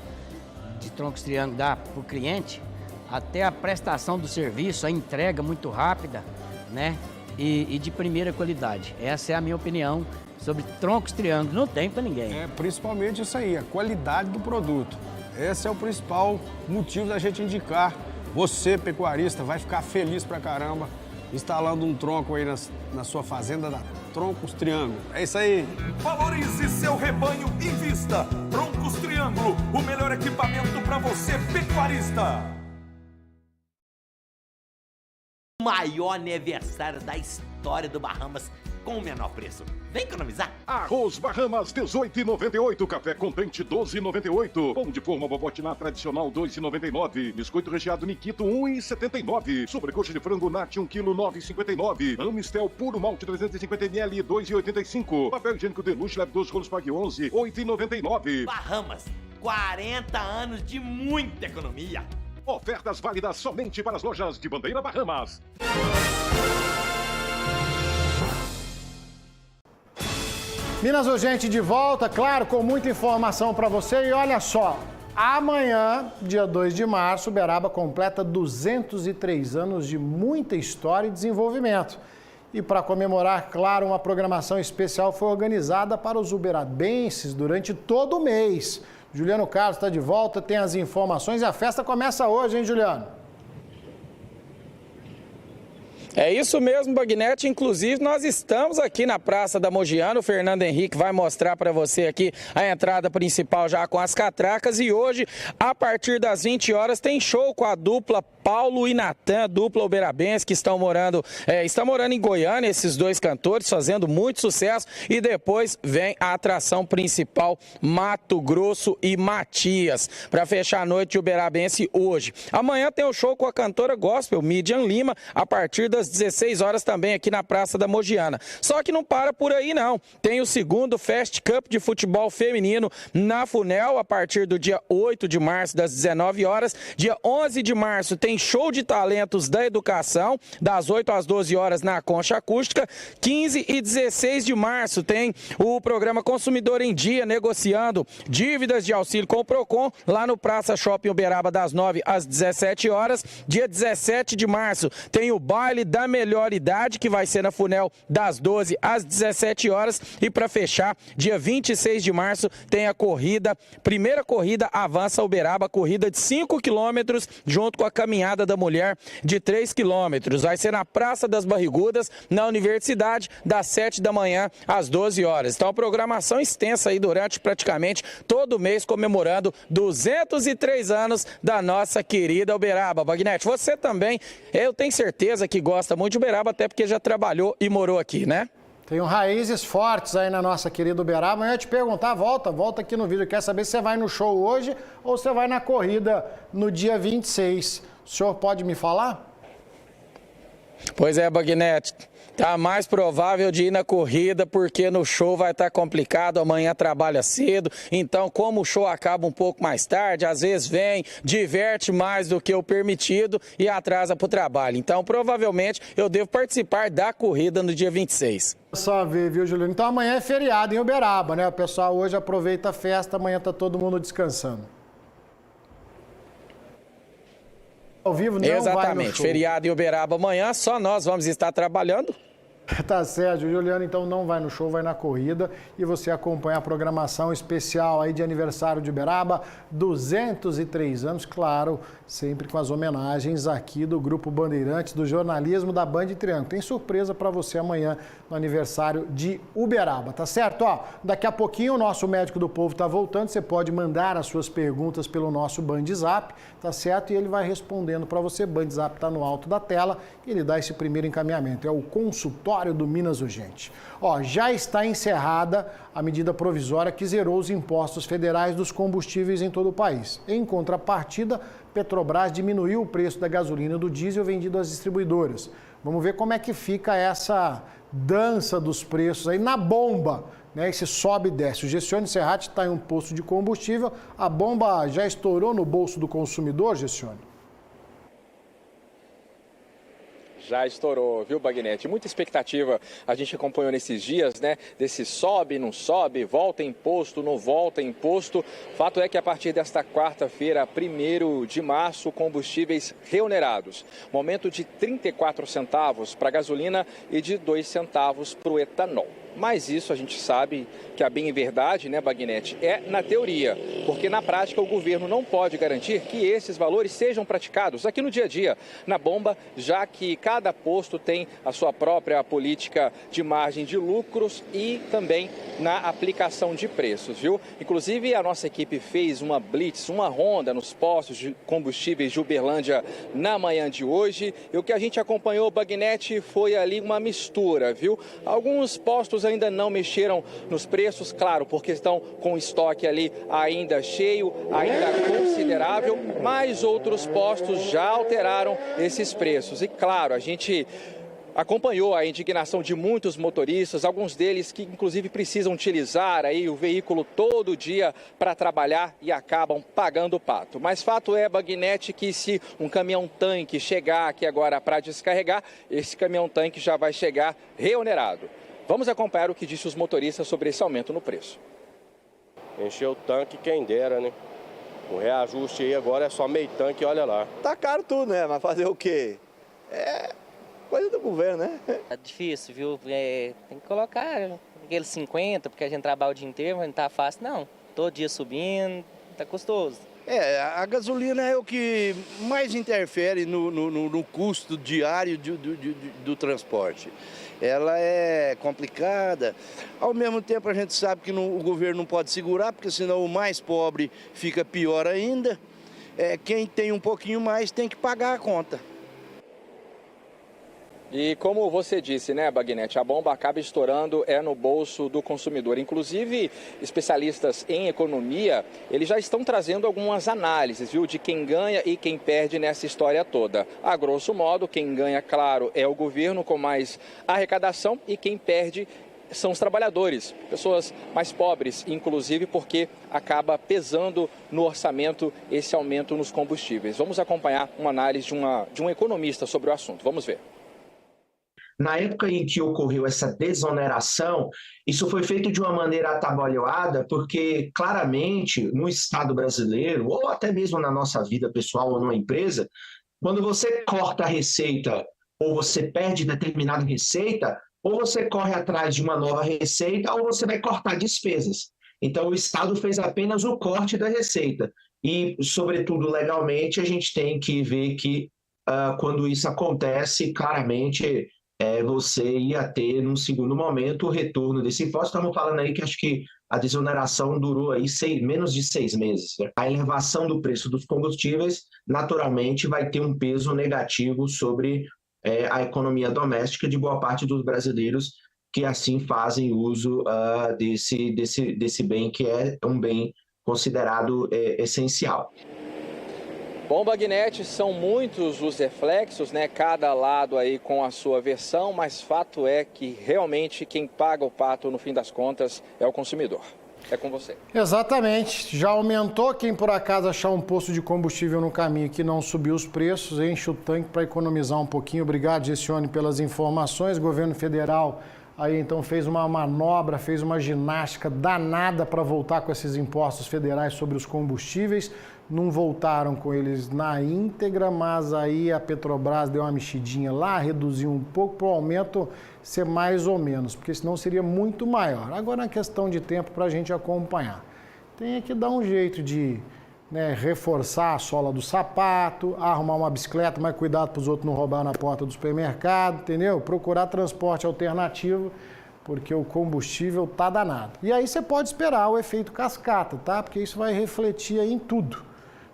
de Troncos Triângulo dão para o cliente, até a prestação do serviço, a entrega muito rápida, né? E de primeira qualidade. Essa é a minha opinião sobre Troncos Triângulo. Não tem para ninguém. Principalmente isso aí, a qualidade do produto. Esse é o principal motivo da gente indicar. Você, pecuarista, vai ficar feliz pra caramba instalando um tronco aí na sua fazenda da Troncos Triângulo. É isso aí. Valorize seu rebanho e invista. Troncos Triângulo, o melhor equipamento para você, pecuarista. O maior aniversário da história do Bahamas com o menor preço. Vem economizar. Arroz Bahamas, R$18,98. Café Contente, R$12,98. Pão de forma Bobotiná tradicional, R$2,99. Biscoito recheado Nikito, R$1,79. Sobrecoxa de frango Nati, 1 kg, R$9,59. Amistel puro malte, 350 ml, R$2,85. Papel higiênico Deluxe, leve 12 rolos, pague 11, R$8,99. Bahamas, 40 anos de muita economia. Ofertas válidas somente para as lojas de Bandeira Bahamas. Minas Urgente de volta, claro, com muita informação para você. E olha só, amanhã, dia 2 de março, Uberaba completa 203 anos de muita história e desenvolvimento. E para comemorar, claro, uma programação especial foi organizada para os uberabenses durante todo o mês. Juliano Carlos está de volta, tem as informações e a festa começa hoje, hein, Juliano? É isso mesmo, Bagnete. Inclusive, nós estamos aqui na Praça da Mogiana. O Fernando Henrique vai mostrar para você aqui a entrada principal já com as catracas. E hoje, a partir das 20 horas, tem show com a dupla Paulo e Natan, dupla uberabense, que estão morando em Goiânia, esses dois cantores, fazendo muito sucesso. E depois vem a atração principal, Mato Grosso e Matias, para fechar a noite de uberabense hoje. Amanhã tem o show com a cantora gospel, Midian Lima, a partir das 16 horas também aqui na Praça da Mogiana. Só que não para por aí não. Tem o segundo Fast Cup de futebol feminino na Funel, a partir do dia 8 de março, das 19 horas. Dia 11 de março tem show de talentos da educação, das 8 às 12 horas na Concha Acústica. 15 e 16 de março tem o programa Consumidor em Dia, negociando dívidas de auxílio com o Procon, lá no Praça Shopping Uberaba, das 9 às 17 horas. Dia 17 de março tem o baile da melhor idade, que vai ser na Funel, das 12 às 17 horas. E para fechar, dia 26 de março tem a primeira corrida Avança Uberaba, corrida de 5 quilômetros, junto com a Caminhada da Mulher de 3 quilômetros. Vai ser na Praça das Barrigudas, na Universidade, das 7 da manhã às 12 horas. Então, programação extensa aí durante praticamente todo mês, comemorando 203 anos da nossa querida Uberaba. Bagnete, você também, eu tenho certeza que gosta muito de Uberaba, até porque já trabalhou e morou aqui, né? Tem raízes fortes aí na nossa querida Uberaba. Eu ia te perguntar, volta aqui no vídeo. Quer saber se você vai no show hoje ou você vai na corrida no dia 26? O senhor pode me falar? Pois é, Bagnete. Tá mais provável de ir na corrida, porque no show vai estar complicado, amanhã trabalha cedo, então como o show acaba um pouco mais tarde, às vezes vem, diverte mais do que o permitido e atrasa para o trabalho. Então provavelmente eu devo participar da corrida no dia 26. Só ver, viu, Juliano? Então amanhã é feriado em Uberaba, né? O pessoal hoje aproveita a festa, amanhã tá todo mundo descansando. Ao vivo não Exatamente, vai no show. Feriado em Uberaba amanhã, só nós vamos estar trabalhando. Tá certo, o Juliano então não vai no show, vai na corrida e você acompanha a programação especial aí de aniversário de Uberaba, 203 anos, claro, sempre com as homenagens aqui do Grupo Bandeirantes, do jornalismo da Band Triângulo. Tem surpresa para você amanhã no aniversário de Uberaba, tá certo? Ó, daqui a pouquinho o nosso Médico do Povo tá voltando, você pode mandar as suas perguntas pelo nosso Band Zap, tá certo? E ele vai respondendo para você, Band Zap tá no alto da tela e ele dá esse primeiro encaminhamento, é o consultório do Minas Urgente. Ó, já está encerrada a medida provisória que zerou os impostos federais dos combustíveis em todo o país. Em contrapartida, Petrobras diminuiu o preço da gasolina e do diesel vendido às distribuidoras. Vamos ver como é que fica essa dança dos preços aí na bomba, né? Esse sobe e desce. O Gessione Serrati está em um posto de combustível, a bomba já estourou no bolso do consumidor, Gessione? Já estourou, viu, Bagnete? Muita expectativa a gente acompanhou nesses dias, né? Desse sobe, não sobe, volta imposto, não volta imposto. Fato é que a partir desta quarta-feira, 1º de março, combustíveis reonerados. Momento de 34 centavos para a gasolina e de 2 centavos para o etanol. Mas isso a gente sabe que a bem verdade, né, Bagnete, é na teoria, porque na prática o governo não pode garantir que esses valores sejam praticados aqui no dia a dia, na bomba, já que cada posto tem a sua própria política de margem de lucros e também na aplicação de preços, viu? Inclusive a nossa equipe fez uma blitz, uma ronda nos postos de combustíveis de Uberlândia na manhã de hoje, e o que a gente acompanhou, Bagnete, foi ali uma mistura, viu? Alguns postos ainda não mexeram nos preços, claro, porque estão com o estoque ali ainda cheio, ainda considerável, mas outros postos já alteraram esses preços. E claro, a gente acompanhou a indignação de muitos motoristas, alguns deles que inclusive precisam utilizar aí o veículo todo dia para trabalhar e acabam pagando o pato. Mas fato é, Bagnete, que se um caminhão-tanque chegar aqui agora para descarregar, esse caminhão-tanque já vai chegar reonerado. Vamos acompanhar o que disse os motoristas sobre esse aumento no preço. Encheu o tanque, quem dera, né? O reajuste aí agora é só meio tanque, olha lá. Tá caro tudo, né? Mas fazer o quê? É coisa do governo, né? Tá difícil, viu? Tem que colocar aqueles 50, porque a gente trabalha o dia inteiro, mas não tá fácil, não. Todo dia subindo, tá custoso. A gasolina é o que mais interfere no custo diário do transporte. Ela é complicada, ao mesmo tempo a gente sabe que o governo não pode segurar, porque senão o mais pobre fica pior ainda. Quem tem um pouquinho mais tem que pagar a conta. E como você disse, né, Bagnetti, a bomba acaba estourando no bolso do consumidor. Inclusive, especialistas em economia, eles já estão trazendo algumas análises, viu, de quem ganha e quem perde nessa história toda. A grosso modo, quem ganha, claro, é o governo com mais arrecadação e quem perde são os trabalhadores, pessoas mais pobres, inclusive porque acaba pesando no orçamento esse aumento nos combustíveis. Vamos acompanhar uma análise de um economista sobre o assunto. Vamos ver. Na época em que ocorreu essa desoneração, isso foi feito de uma maneira atabalhoada, porque claramente no Estado brasileiro, ou até mesmo na nossa vida pessoal ou numa empresa, quando você corta a receita ou você perde determinada receita, ou você corre atrás de uma nova receita ou você vai cortar despesas. Então o Estado fez apenas o corte da receita. E, sobretudo legalmente, a gente tem que ver que quando isso acontece, claramente você ia ter, num segundo momento, o retorno desse imposto. Estamos falando aí que acho que a desoneração durou aí menos de 6 meses. Né? A elevação do preço dos combustíveis, naturalmente, vai ter um peso negativo sobre a economia doméstica de boa parte dos brasileiros que assim fazem uso desse bem, que é um bem considerado essencial. Bom, Bagnetti, são muitos os reflexos, né? Cada lado aí com a sua versão, mas fato é que realmente quem paga o pato no fim das contas é o consumidor. É com você. Exatamente. Já aumentou. Quem por acaso achar um posto de combustível no caminho que não subiu os preços, enche o tanque para economizar um pouquinho. Obrigado, Gessione, pelas informações. O governo federal aí então fez uma manobra, fez uma ginástica danada para voltar com esses impostos federais sobre os combustíveis. Não voltaram com eles na íntegra, mas aí a Petrobras deu uma mexidinha lá, reduziu um pouco para o aumento ser mais ou menos, porque senão seria muito maior. Agora é questão de tempo para a gente acompanhar. Tem que dar um jeito de reforçar a sola do sapato, arrumar uma bicicleta, mas cuidado para os outros não roubar na porta do supermercado, entendeu? Procurar transporte alternativo, porque o combustível tá danado. E aí você pode esperar o efeito cascata, tá? Porque isso vai refletir aí em tudo.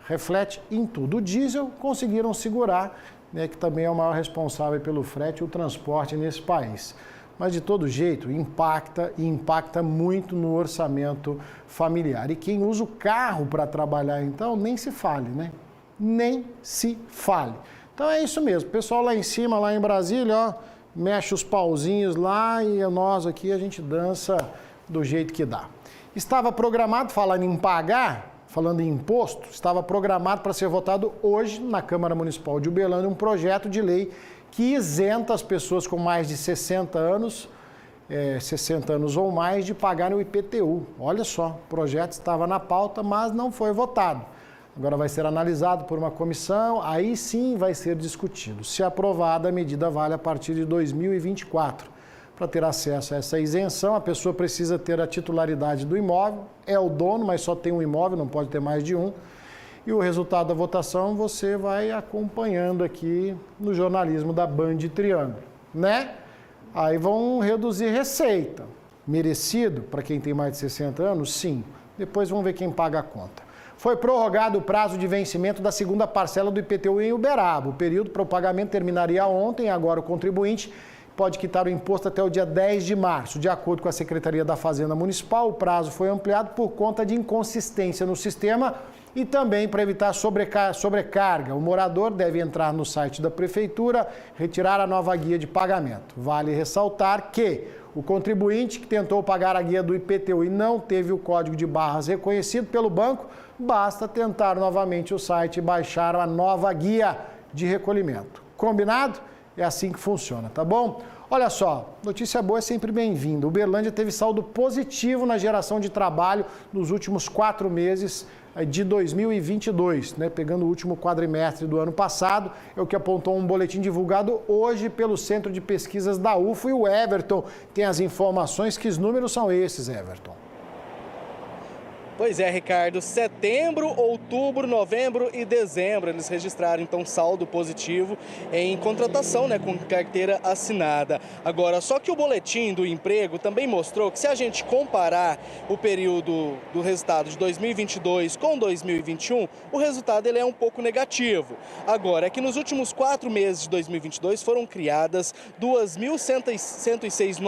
Reflete em tudo. O diesel conseguiram segurar, que também é o maior responsável pelo frete e o transporte nesse país. Mas de todo jeito, impacta muito no orçamento familiar. E quem usa o carro para trabalhar, então, nem se fale, né? Nem se fale. Então é isso mesmo. O pessoal lá em cima, lá em Brasília, ó, mexe os pauzinhos lá e nós aqui a gente dança do jeito que dá. Estava programado, falando em pagar, falando em imposto, estava programado para ser votado hoje na Câmara Municipal de Uberlândia um projeto de lei que isenta as pessoas com mais de 60 anos ou mais de pagarem o IPTU. Olha só, o projeto estava na pauta, mas não foi votado. Agora vai ser analisado por uma comissão, aí sim vai ser discutido. Se aprovada, a medida vale a partir de 2024. Para ter acesso a essa isenção, a pessoa precisa ter a titularidade do imóvel, é o dono, mas só tem um imóvel, não pode ter mais de um. E o resultado da votação você vai acompanhando aqui no jornalismo da Band Triângulo, né? Aí vão reduzir receita. Merecido para quem tem mais de 60 anos? Sim. Depois vamos ver quem paga a conta. Foi prorrogado o prazo de vencimento da segunda parcela do IPTU em Uberaba. O período para o pagamento terminaria ontem, agora o contribuinte pode quitar o imposto até o dia 10 de março. De acordo com a Secretaria da Fazenda Municipal, o prazo foi ampliado por conta de inconsistência no sistema e também para evitar sobrecarga. O morador deve entrar no site da Prefeitura, retirar a nova guia de pagamento. Vale ressaltar que o contribuinte que tentou pagar a guia do IPTU e não teve o código de barras reconhecido pelo banco, basta tentar novamente o site e baixar a nova guia de recolhimento. Combinado? É assim que funciona, tá bom? Olha só, notícia boa é sempre bem-vinda. Uberlândia teve saldo positivo na geração de trabalho nos últimos 4 meses de 2022, né? Pegando o último quadrimestre do ano passado, é o que apontou um boletim divulgado hoje pelo Centro de Pesquisas da UFO, e o Everton tem as informações. Que os números são esses, Everton? Pois é, Ricardo, setembro, outubro, novembro e dezembro eles registraram então saldo positivo em contratação, né, com carteira assinada. Agora, só que o boletim do emprego também mostrou que se a gente comparar o período do resultado de 2022 com 2021, o resultado ele é um pouco negativo. Agora, é que nos últimos 4 meses de 2022 foram criadas 2.106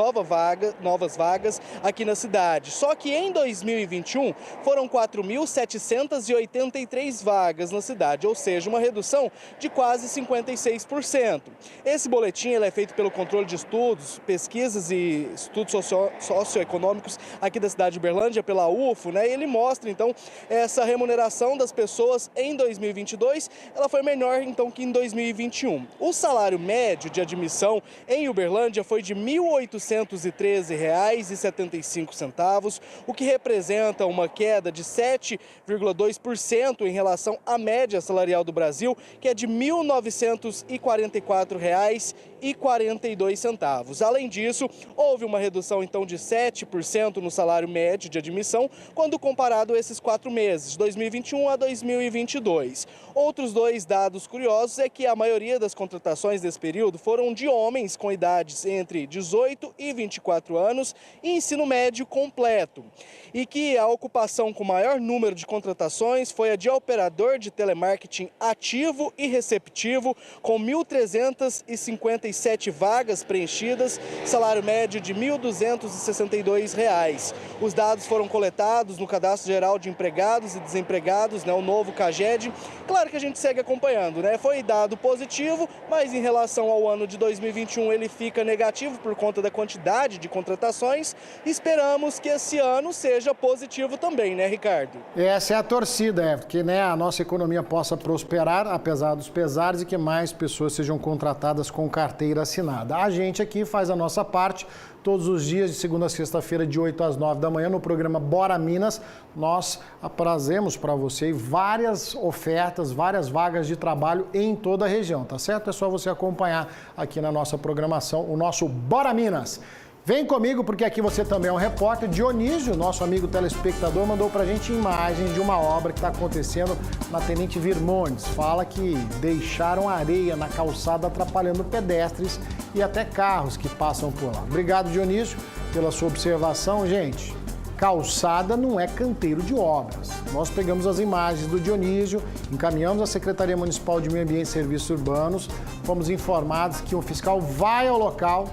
novas vagas aqui na cidade. Só que em 2021 foram 4.783 vagas na cidade, ou seja, uma redução de quase 56%. Esse boletim ele é feito pelo Controle de Estudos, Pesquisas e Estudos Socioeconômicos aqui da cidade de Uberlândia, pela UFO, né? E ele mostra, então, essa remuneração das pessoas em 2022, ela foi menor, então, que em 2021. O salário médio de admissão em Uberlândia foi de R$ 1.813,75, o que representa uma queda de 7,2% em relação à média salarial do Brasil, que é de R$ 1.944,42. Além disso, houve uma redução então de 7% no salário médio de admissão, quando comparado esses 4 meses, 2021 a 2022. Outros 2 dados curiosos é que a maioria das contratações desse período foram de homens com idades entre 18 e 24 anos e ensino médio completo. E que a ocupação com maior número de contratações foi a de operador de telemarketing ativo e receptivo, com 1.357 vagas preenchidas, salário médio de R$ 1.262. Os dados foram coletados no Cadastro Geral de Empregados e Desempregados, né, o novo CAGED. Claro que a gente segue acompanhando, né? Foi dado positivo, mas em relação ao ano de 2021 ele fica negativo por conta da quantidade de contratações. Esperamos que esse ano seja positivo também, né, Ricardo? Essa é a torcida, que, né, a nossa economia possa prosperar, apesar dos pesares, e que mais pessoas sejam contratadas com carteira assinada. A gente aqui faz a nossa parte. Todos os dias, de segunda a sexta-feira, de 8 às 9 da manhã, no programa Bora Minas, nós aprazemos para você várias ofertas, várias vagas de trabalho em toda a região, tá certo? É só você acompanhar aqui na nossa programação o nosso Bora Minas. Vem comigo, porque aqui você também é um repórter. Dionísio, nosso amigo telespectador, mandou pra gente imagens de uma obra que está acontecendo na Tenente Virmontes. Fala que deixaram areia na calçada atrapalhando pedestres e até carros que passam por lá. Obrigado, Dionísio, pela sua observação. Gente, calçada não é canteiro de obras. Nós pegamos as imagens do Dionísio, encaminhamos à Secretaria Municipal de Meio Ambiente e Serviços Urbanos, fomos informados que um fiscal vai ao local,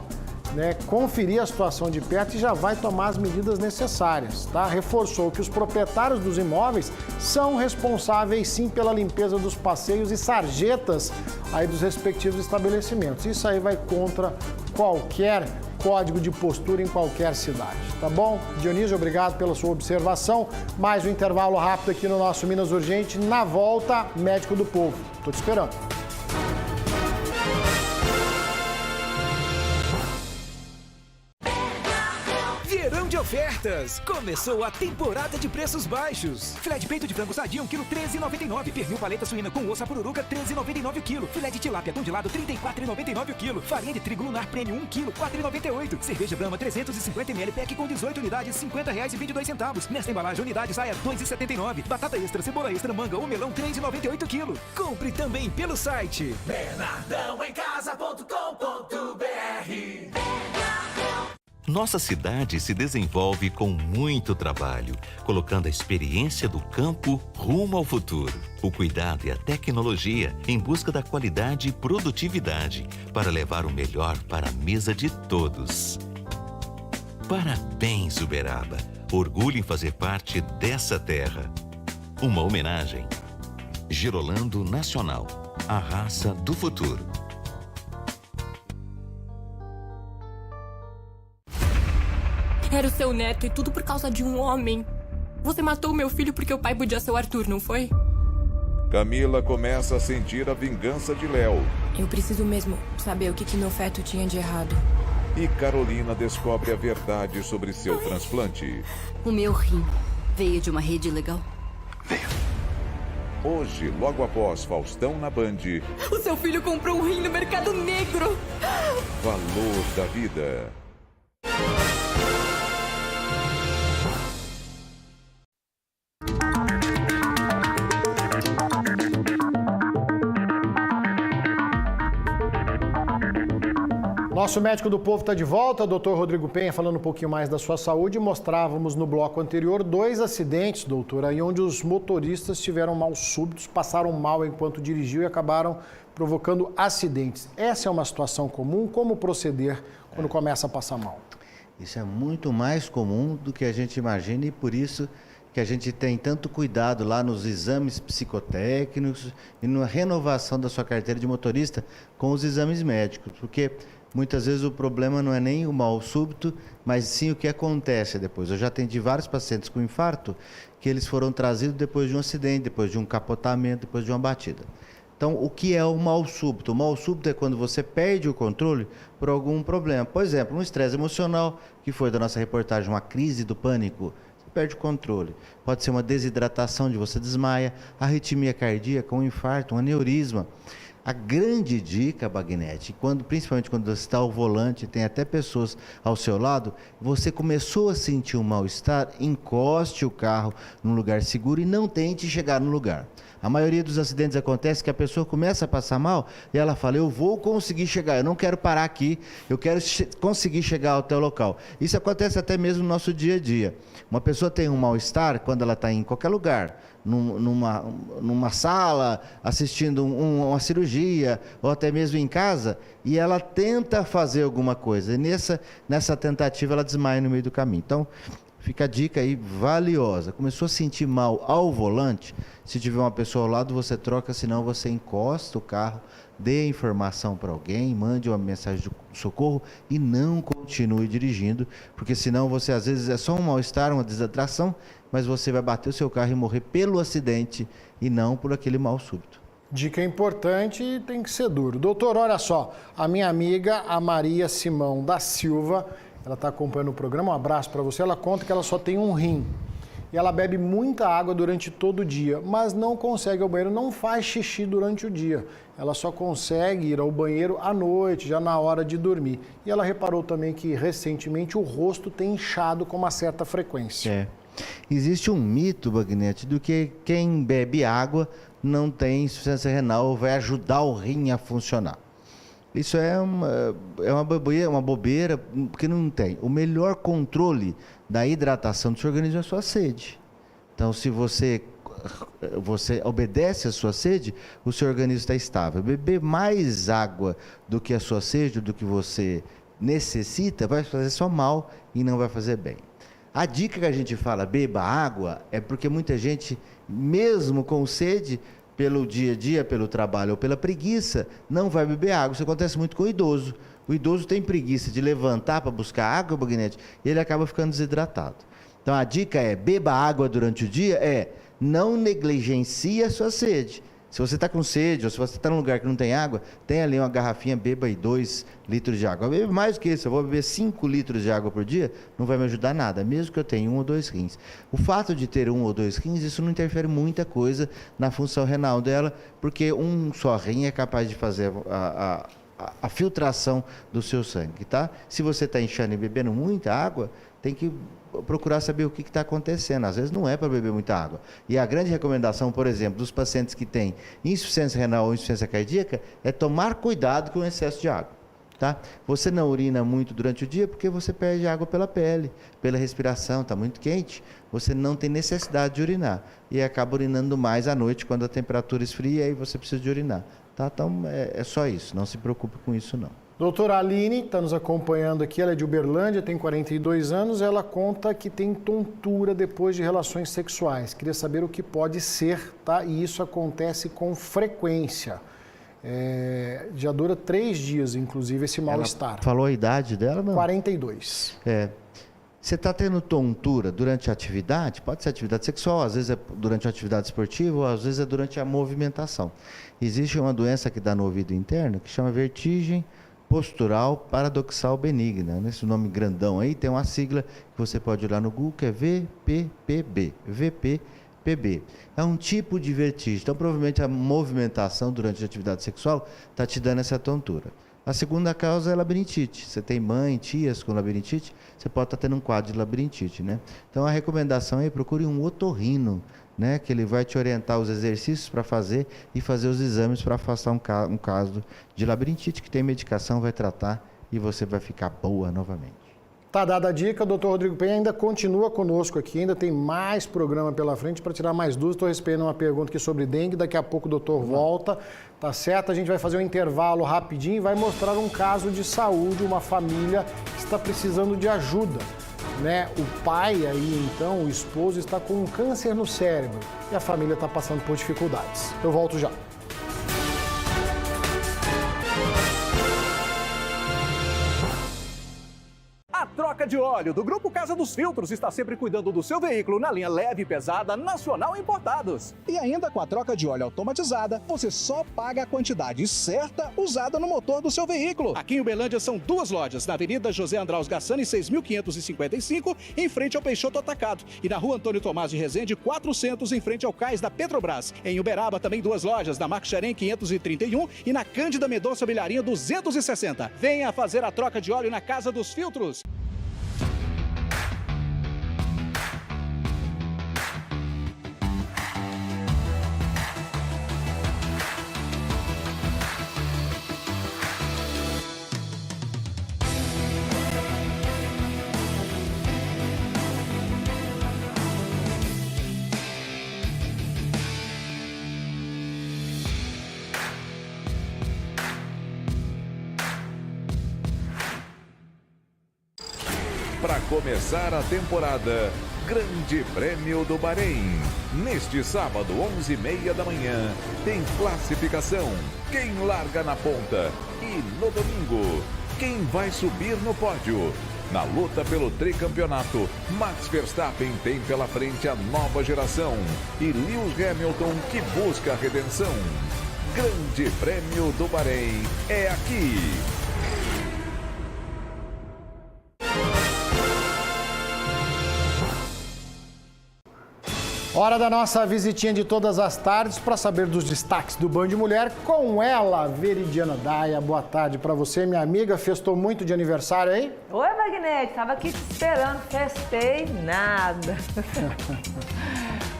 né, conferir a situação de perto e já vai tomar as medidas necessárias, tá? Reforçou que os proprietários dos imóveis são responsáveis sim pela limpeza dos passeios e sarjetas aí dos respectivos estabelecimentos. Isso aí vai contra qualquer código de postura em qualquer cidade, tá bom? Dionísio, obrigado pela sua observação. Mais um intervalo rápido aqui no nosso Minas Urgente. Na volta, Médico do Povo. Tô te esperando. De ofertas. Começou a temporada de preços baixos. Filé de peito de frango sadia 1 kg, R$ 13,99. Pernil paleta suína com osso pururuca, R$ 13,99 o quilo. Filé de tilápia congelado, R$ 34,99 o quilo. Farinha de trigo lunar premium 1 kg, R$ 4,98. Cerveja Brahma 350 ml pack com 18 unidades, R$ 50,22. Nesta embalagem, unidade saia R$ 2,79. Batata extra, cebola extra, manga ou melão, R$ 3,98 o quilo. Compre também pelo site bernardãoemcasa.com.br. Nossa cidade se desenvolve com muito trabalho, colocando a experiência do campo rumo ao futuro. O cuidado e a tecnologia em busca da qualidade e produtividade para levar o melhor para a mesa de todos. Parabéns, Uberaba. Orgulho em fazer parte dessa terra. Uma homenagem. Girolando Nacional, a raça do futuro. Era o seu neto e tudo por causa de um homem. Você matou meu filho porque o pai podia ser o Arthur, não foi? Camila começa a sentir a vingança de Léo. Eu preciso mesmo saber o que meu feto tinha de errado. E Carolina descobre a verdade sobre seu transplante. O meu rim veio de uma rede ilegal? Veio. Hoje, logo após Faustão na Band... O seu filho comprou um rim no mercado negro! Valor da vida. Nosso médico do povo está de volta, doutor Rodrigo Penha, falando um pouquinho mais da sua saúde. Mostrávamos no bloco anterior 2 acidentes, doutor, aí onde os motoristas tiveram mal súbitos, passaram mal enquanto dirigiam e acabaram provocando acidentes. Essa é uma situação comum? Como proceder quando começa a passar mal? Isso é muito mais comum do que a gente imagina e por isso que a gente tem tanto cuidado lá nos exames psicotécnicos e na renovação da sua carteira de motorista com os exames médicos, porque muitas vezes o problema não é nem o mal súbito, mas sim o que acontece depois. Eu já atendi vários pacientes com infarto que eles foram trazidos depois de um acidente, depois de um capotamento, depois de uma batida. Então, o que é o mal súbito? O mal súbito é quando você perde o controle por algum problema. Por exemplo, um estresse emocional, que foi da nossa reportagem, uma crise do pânico, você perde o controle. Pode ser uma desidratação, onde você desmaia, arritmia cardíaca, um infarto, um aneurisma. A grande dica, Bagnetti, principalmente quando você está ao volante, tem até pessoas ao seu lado, você começou a sentir um mal-estar, encoste o carro num lugar seguro e não tente chegar no lugar. A maioria dos acidentes acontece que a pessoa começa a passar mal e ela fala, eu vou conseguir chegar, eu não quero parar aqui, eu quero conseguir chegar ao teu local. Isso acontece até mesmo no nosso dia a dia. Uma pessoa tem um mal-estar quando ela está em qualquer lugar, numa sala, assistindo uma cirurgia, ou até mesmo em casa, e ela tenta fazer alguma coisa. E nessa tentativa ela desmaia no meio do caminho. Então, fica a dica aí valiosa. Começou a sentir mal ao volante, se tiver uma pessoa ao lado, você troca, senão você encosta o carro, dê informação para alguém, mande uma mensagem de socorro e não continue dirigindo, porque senão você às vezes é só um mal-estar, uma desidratação, mas você vai bater o seu carro e morrer pelo acidente e não por aquele mal súbito. Dica importante e tem que ser duro. Doutor, olha só, a minha amiga, a Maria Simão da Silva, ela está acompanhando o programa, um abraço para você, ela conta que ela só tem um rim. E ela bebe muita água durante todo o dia, mas não consegue ir ao banheiro, não faz xixi durante o dia. Ela só consegue ir ao banheiro à noite, já na hora de dormir. E ela reparou também que, recentemente, o rosto tem inchado com uma certa frequência. Existe um mito, Bagnetti, do que quem bebe água não tem insuficiência renal ou vai ajudar o rim a funcionar. Isso é uma bobeira, porque não tem. O melhor controle da hidratação do seu organismo é a sua sede. Então, se você obedece à sua sede, o seu organismo está estável. Beber mais água do que a sua sede, do que você necessita, vai fazer só mal e não vai fazer bem. A dica que a gente fala, beba água, é porque muita gente, mesmo com sede, pelo dia a dia, pelo trabalho ou pela preguiça, não vai beber água. Isso acontece muito com o idoso. O idoso tem preguiça de levantar para buscar água, Bagnetti, e ele acaba ficando desidratado. Então a dica é, beba água durante o dia, não negligencie a sua sede. Se você está com sede, ou se você está num lugar que não tem água, tem ali uma garrafinha, beba aí 2 litros de água. Beba mais do que isso, eu vou beber 5 litros de água por dia, não vai me ajudar nada, mesmo que eu tenha 1 ou 2 rins. O fato de ter 1 ou 2 rins, isso não interfere muita coisa na função renal dela, porque um só rim é capaz de fazer a filtração do seu sangue, tá? Se você está inchando e bebendo muita água, tem que procurar saber o que está acontecendo. Às vezes não é para beber muita água. E a grande recomendação, por exemplo, dos pacientes que têm insuficiência renal ou insuficiência cardíaca é tomar cuidado com o excesso de água. Tá? Você não urina muito durante o dia porque você perde água pela pele, pela respiração, está muito quente, você não tem necessidade de urinar. E acaba urinando mais à noite quando a temperatura esfria e você precisa de urinar. Tá? Então é só isso, não se preocupe com isso não. Doutora Aline está nos acompanhando aqui, ela é de Uberlândia, tem 42 anos, ela conta que tem tontura depois de relações sexuais. Queria saber o que pode ser, tá? E isso acontece com frequência. Já dura 3 dias, inclusive, esse mal-estar. Falou a idade dela, não? 42. Você está tendo tontura durante a atividade? Pode ser atividade sexual, às vezes é durante a atividade esportiva, ou às vezes é durante a movimentação. Existe uma doença que dá no ouvido interno que chama vertigem postural paradoxal benigna. Nesse nome grandão aí tem uma sigla que você pode olhar no Google, que é VPPB. VPPB. É um tipo de vertigem. Então, provavelmente a movimentação durante a atividade sexual está te dando essa tontura. A segunda causa é labirintite. Você tem mãe, tias com labirintite, você pode estar tendo um quadro de labirintite, né? Então, a recomendação é procure um otorrino, né, que ele vai te orientar os exercícios para fazer e fazer os exames para afastar um caso de labirintite, que tem medicação, vai tratar e você vai ficar boa novamente. Tá dada a dica, o doutor Rodrigo Penha ainda continua conosco aqui, ainda tem mais programa pela frente para tirar mais dúvidas. Estou recebendo uma pergunta aqui sobre dengue, daqui a pouco o doutor volta, tá certo? A gente vai fazer um intervalo rapidinho e vai mostrar um caso de saúde, uma família que está precisando de ajuda, né? O pai aí, então, o esposo está com um câncer no cérebro e a família está passando por dificuldades. Eu volto já. A troca de óleo do Grupo Casa dos Filtros está sempre cuidando do seu veículo na linha leve e pesada, nacional e importados. E ainda com a troca de óleo automatizada, você só paga a quantidade certa usada no motor do seu veículo. Aqui em Uberlândia são 2 lojas, na Avenida José Andraus Gassani, 6.555, em frente ao Peixoto Atacado. E na Rua Antônio Tomás de Rezende, 400, em frente ao cais da Petrobras. Em Uberaba, também 2 lojas, na Marco Xerém, 531 e na Cândida Mendonça Bilharinho, 260. Venha fazer a troca de óleo na Casa dos Filtros. Para começar a temporada, Grande Prêmio do Bahrein. Neste sábado, 11h30 da manhã, tem classificação. Quem larga na ponta? E no domingo, quem vai subir no pódio? Na luta pelo tricampeonato, Max Verstappen tem pela frente a nova geração e Lewis Hamilton que busca a redenção. Grande Prêmio do Bahrein é aqui. Hora da nossa visitinha de todas as tardes para saber dos destaques do Band Mulher com ela, Veridiana Daia. Boa tarde para você, minha amiga. Festou muito de aniversário aí? Oi, Magnete. Tava aqui te esperando. Festei nada.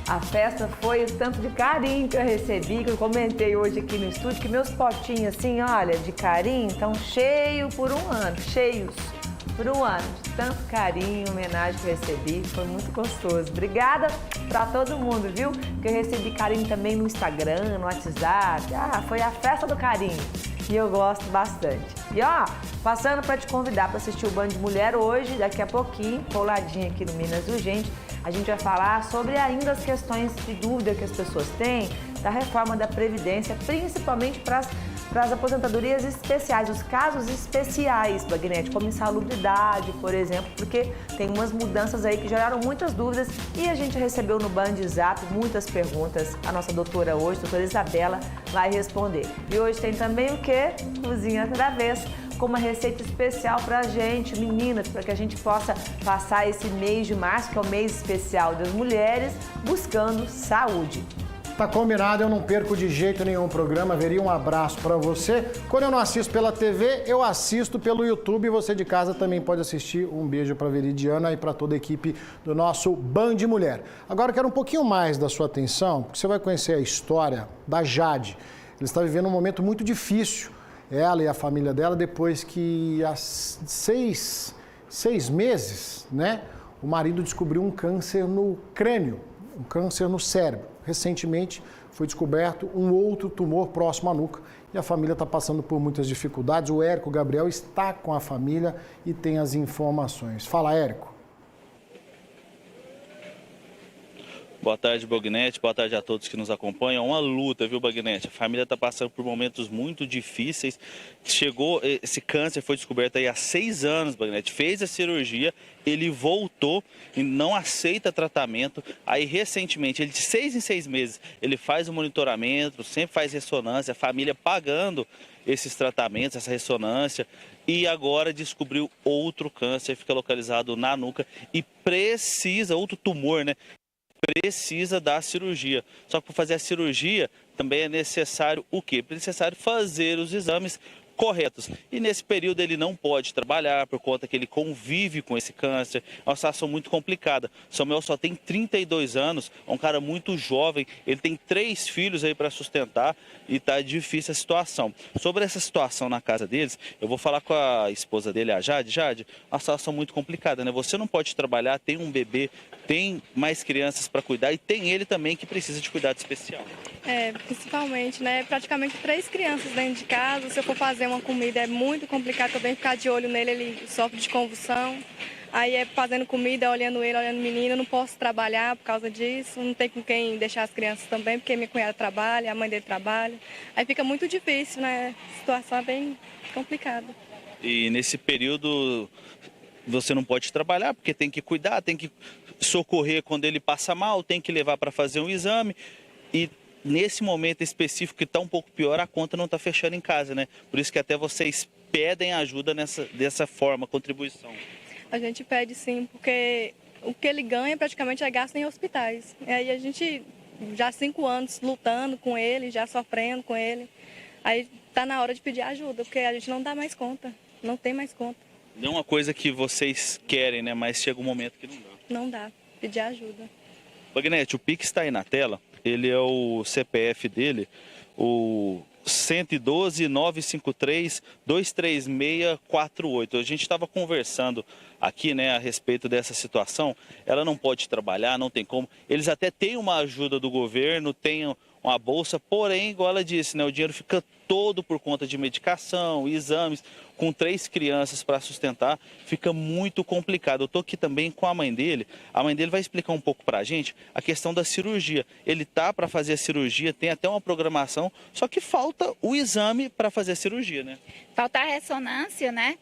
A festa foi o tanto de carinho que eu recebi, que eu comentei hoje aqui no estúdio, que meus potinhos assim, olha, de carinho, estão cheios por um ano, cheios por um ano. De tanto carinho, homenagem que eu recebi, foi muito gostoso. Obrigada pra todo mundo, viu? Que eu recebi carinho também no Instagram, no WhatsApp. Ah, foi a festa do carinho e eu gosto bastante. E ó, passando para te convidar para assistir o Band Mulher hoje, daqui a pouquinho, coladinho aqui no Minas Urgente, a gente vai falar sobre ainda as questões de dúvida que as pessoas têm da reforma da Previdência, principalmente para as aposentadorias especiais, os casos especiais, Magnete, como insalubridade, por exemplo, porque tem umas mudanças aí que geraram muitas dúvidas e a gente recebeu no Band Zap muitas perguntas. A nossa doutora hoje, a doutora Isabela, vai responder. E hoje tem também o quê? Cozinha outra vez, com uma receita especial pra gente, meninas, para que a gente possa passar esse mês de março, que é o mês especial das mulheres, buscando saúde. Tá combinado, eu não perco de jeito nenhum o programa. Veria um abraço para você. Quando eu não assisto pela TV, eu assisto pelo YouTube. Você de casa também pode assistir. Um beijo para Veridiana e para toda a equipe do nosso Band Mulher. Agora eu quero um pouquinho mais da sua atenção, porque você vai conhecer a história da Jade. Ela está vivendo um momento muito difícil, ela e a família dela, depois que há seis meses, né, o marido descobriu um câncer no crânio, um câncer no cérebro. Recentemente foi descoberto um outro tumor próximo à nuca e a família está passando por muitas dificuldades. O Érico Gabriel está com a família e tem as informações. Fala, Érico. Boa tarde, Bagnete. Boa tarde a todos que nos acompanham. Uma luta, viu, Bagnete? A família está passando por momentos muito difíceis. Esse câncer foi descoberto aí há 6 anos, Bagnete. Fez a cirurgia, ele voltou e não aceita tratamento. Aí, recentemente, ele de 6 em 6 meses, ele faz o monitoramento, sempre faz ressonância, a família pagando esses tratamentos, essa ressonância. E agora descobriu outro câncer, fica localizado na nuca e precisa, outro tumor, né? Precisa da cirurgia. Só que para fazer a cirurgia também é necessário o quê? É necessário fazer os exames corretos. E nesse período ele não pode trabalhar por conta que ele convive com esse câncer. É uma situação muito complicada. Samuel só tem 32 anos, é um cara muito jovem, ele tem 3 filhos aí para sustentar e tá difícil a situação. Sobre essa situação na casa deles, eu vou falar com a esposa dele, a Jade. Jade, uma situação muito complicada, né? Você não pode trabalhar, tem um bebê, tem mais crianças para cuidar e tem ele também que precisa de cuidado especial. Principalmente, né? Praticamente 3 crianças dentro de casa. Se eu for fazer uma comida é muito complicado, eu tenho que ficar de olho nele, ele sofre de convulsão. Aí fazendo comida, olhando ele, olhando o menino, eu não posso trabalhar por causa disso, não tem com quem deixar as crianças também, porque minha cunhada trabalha, a mãe dele trabalha. Aí fica muito difícil, né? A situação é bem complicada. E nesse período você não pode trabalhar, porque tem que cuidar, tem que socorrer quando ele passa mal, tem que levar para fazer um exame. E nesse momento específico que está um pouco pior, a conta não está fechando em casa, né? Por isso que até vocês pedem ajuda dessa forma, contribuição. A gente pede sim, porque o que ele ganha praticamente é gasto em hospitais. E aí a gente já há 5 anos lutando com ele, já sofrendo com ele. Aí tá na hora de pedir ajuda, porque a gente não dá mais conta, não tem mais conta. Não é uma coisa que vocês querem, né? Mas chega um momento que não dá. Não dá, pedir ajuda. Bagnete, o Pix está aí na tela, ele é o CPF dele, o 112-953-23648. A gente estava conversando aqui, né, a respeito dessa situação. Ela não pode trabalhar, não tem como. Eles até têm uma ajuda do governo, têm uma bolsa, porém, igual ela disse, né, o dinheiro fica todo por conta de medicação, exames, com 3 crianças para sustentar, fica muito complicado. Eu estou aqui também com a mãe dele vai explicar um pouco para a gente a questão da cirurgia. Ele tá para fazer a cirurgia, tem até uma programação, só que falta o exame para fazer a cirurgia, né? Falta a ressonância, né,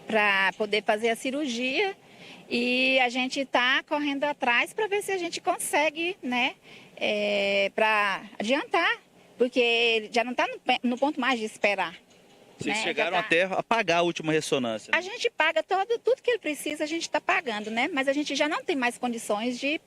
para poder fazer a cirurgia, e a gente está correndo atrás para ver se a gente consegue, né, para adiantar, porque já não está no ponto mais de esperar. Vocês chegaram até a pagar a última ressonância, né? A gente paga tudo que ele precisa, a gente está pagando, né? Mas a gente já não tem mais condições de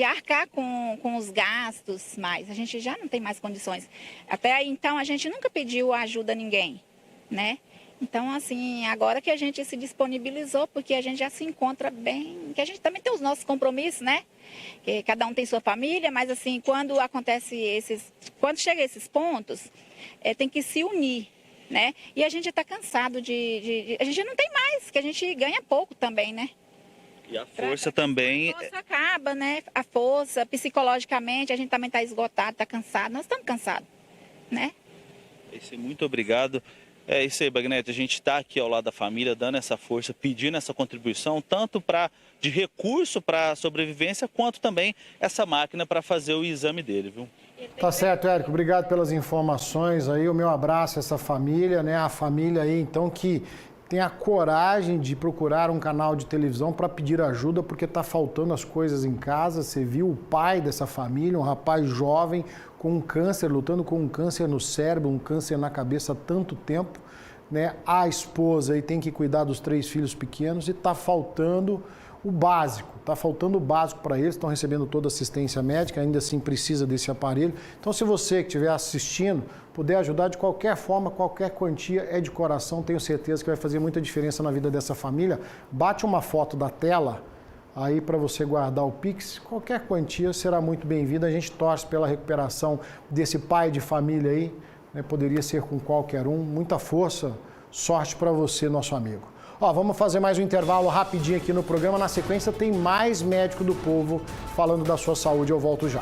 arcar com os gastos mais. A gente já não tem mais condições. Até aí, então, a gente nunca pediu ajuda a ninguém, né? Então, assim, agora que a gente se disponibilizou, porque a gente já se encontra bem, que a gente também tem os nossos compromissos, né? Que cada um tem sua família, mas assim, quando chega esses pontos, tem que se unir, né? E a gente está cansado a gente não tem mais, que a gente ganha pouco também, né? E a força também... A força acaba, né? A força, psicologicamente, a gente também está esgotado, está cansado, nós estamos cansados, né? Muito obrigado. É isso aí, Bagnete, a gente está aqui ao lado da família, dando essa força, pedindo essa contribuição, tanto de recurso para sobrevivência, quanto também essa máquina para fazer o exame dele, viu? Tá certo, Érico, obrigado pelas informações aí, o meu abraço a essa família, né, a família aí, então, que tem a coragem de procurar um canal de televisão para pedir ajuda, porque tá faltando as coisas em casa. Você viu o pai dessa família, um rapaz jovem com um câncer, lutando com um câncer no cérebro, um câncer na cabeça há tanto tempo, né? A esposa aí tem que cuidar dos 3 filhos pequenos e tá faltando o básico, para eles, estão recebendo toda assistência médica, ainda assim precisa desse aparelho. Então, se você que estiver assistindo puder ajudar de qualquer forma, qualquer quantia, é de coração, tenho certeza que vai fazer muita diferença na vida dessa família. Bate uma foto da tela aí para você guardar o Pix, qualquer quantia será muito bem-vinda. A gente torce pela recuperação desse pai de família aí, né? Poderia ser com qualquer um. Muita força, sorte para você, nosso amigo. Ó, vamos fazer mais um intervalo rapidinho aqui no programa. Na sequência tem mais Médico do Povo falando da sua saúde. Eu volto já.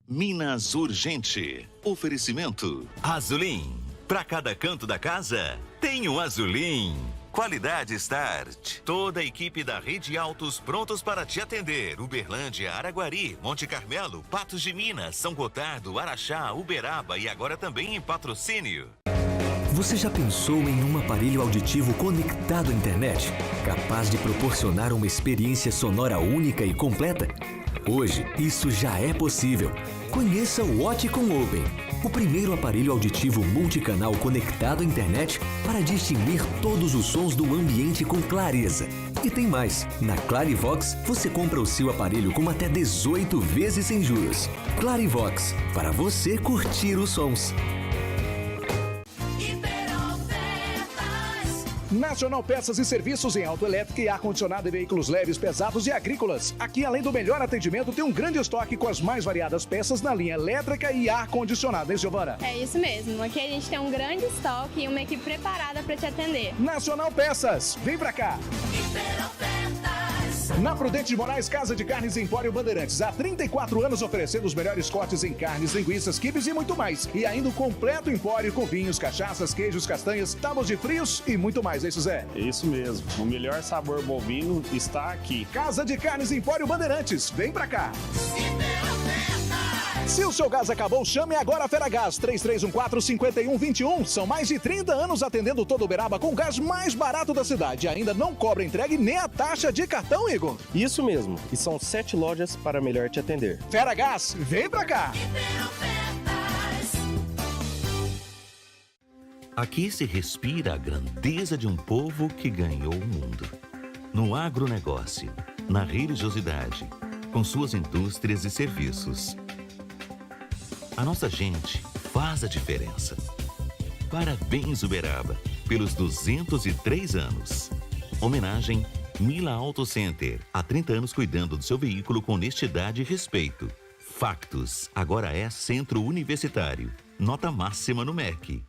Minas Urgente. Oferecimento Azulim. Para cada canto da casa, tem um Azulim. Qualidade Start. Toda a equipe da Rede Autos prontos para te atender. Uberlândia, Araguari, Monte Carmelo, Patos de Minas, São Gotardo, Araxá, Uberaba e agora também em Patrocínio. Você já pensou em um aparelho auditivo conectado à internet? Capaz de proporcionar uma experiência sonora única e completa? Hoje, isso já é possível. Conheça o Watch com Open. o primeiro aparelho auditivo multicanal conectado à internet para distinguir todos os sons do ambiente com clareza. E tem mais, na Clarivox você compra o seu aparelho com até 18 vezes sem juros. Clarivox, para você curtir os sons. Nacional Peças e Serviços em autoelétrica e ar-condicionado e veículos leves, pesados e agrícolas. Aqui, além do melhor atendimento, tem um grande estoque com as mais variadas peças na linha elétrica e ar-condicionado, hein, Giovana? É isso mesmo. Aqui a gente tem um grande estoque e uma equipe preparada para te atender. Nacional Peças, vem pra cá! Na Prudente de Moraes, Casa de Carnes Empório Bandeirantes. Há 34 anos oferecendo os melhores cortes em carnes, linguiças, quibes e muito mais. E ainda um completo empório com vinhos, cachaças, queijos, castanhas, tábuas de frios e muito mais, hein, José? É isso mesmo. O melhor sabor bovino está aqui. Casa de Carnes Empório Bandeirantes. Vem pra cá. Se o seu gás acabou, chame agora a Feragás, 3314-5121. São mais de 30 anos atendendo todo Uberaba com o gás mais barato da cidade. Ainda não cobra entrega e nem a taxa de cartão, Igor. Isso mesmo. E são 7 lojas para melhor te atender. Feragás, vem pra cá. Aqui se respira a grandeza de um povo que ganhou o mundo. No agronegócio, na religiosidade, com suas indústrias e serviços. A nossa gente faz a diferença. Parabéns, Uberaba, pelos 203 anos. Homenagem Mila Auto Center. Há 30 anos cuidando do seu veículo com honestidade e respeito. Factus, agora é Centro Universitário. Nota máxima no MEC.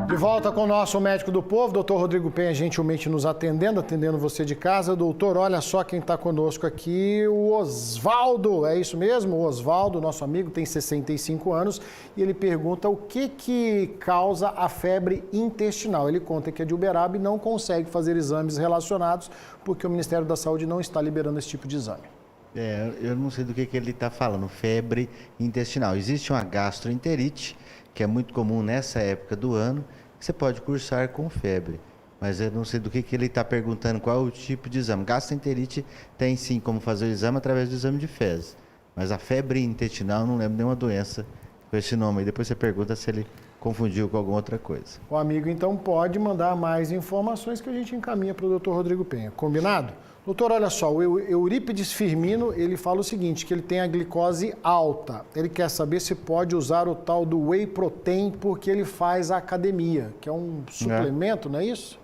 De volta com o nosso médico do povo, doutor Rodrigo Penha, gentilmente nos atendendo você de casa. Doutor, olha só quem está conosco aqui, o Osvaldo, é isso mesmo? O Osvaldo, nosso amigo, tem 65 anos e ele pergunta o que causa a febre intestinal. Ele conta que é de Uberaba e não consegue fazer exames relacionados porque o Ministério da Saúde não está liberando esse tipo de exame. Eu não sei do que ele está falando, febre intestinal. Existe uma gastroenterite, que é muito comum nessa época do ano, que você pode cursar com febre. Mas eu não sei do que ele está perguntando, qual é o tipo de exame. Gastroenterite tem sim como fazer o exame através do exame de fezes. Mas a febre intestinal, não lembro nenhuma doença com esse nome. E depois você pergunta se ele confundiu com alguma outra coisa. O amigo então pode mandar mais informações que a gente encaminha para o doutor Rodrigo Penha. Combinado? Doutor, olha só, o Eurípides Firmino, ele fala o seguinte, que ele tem a glicose alta. Ele quer saber se pode usar o tal do Whey Protein porque ele faz academia, que é um suplemento, não é isso?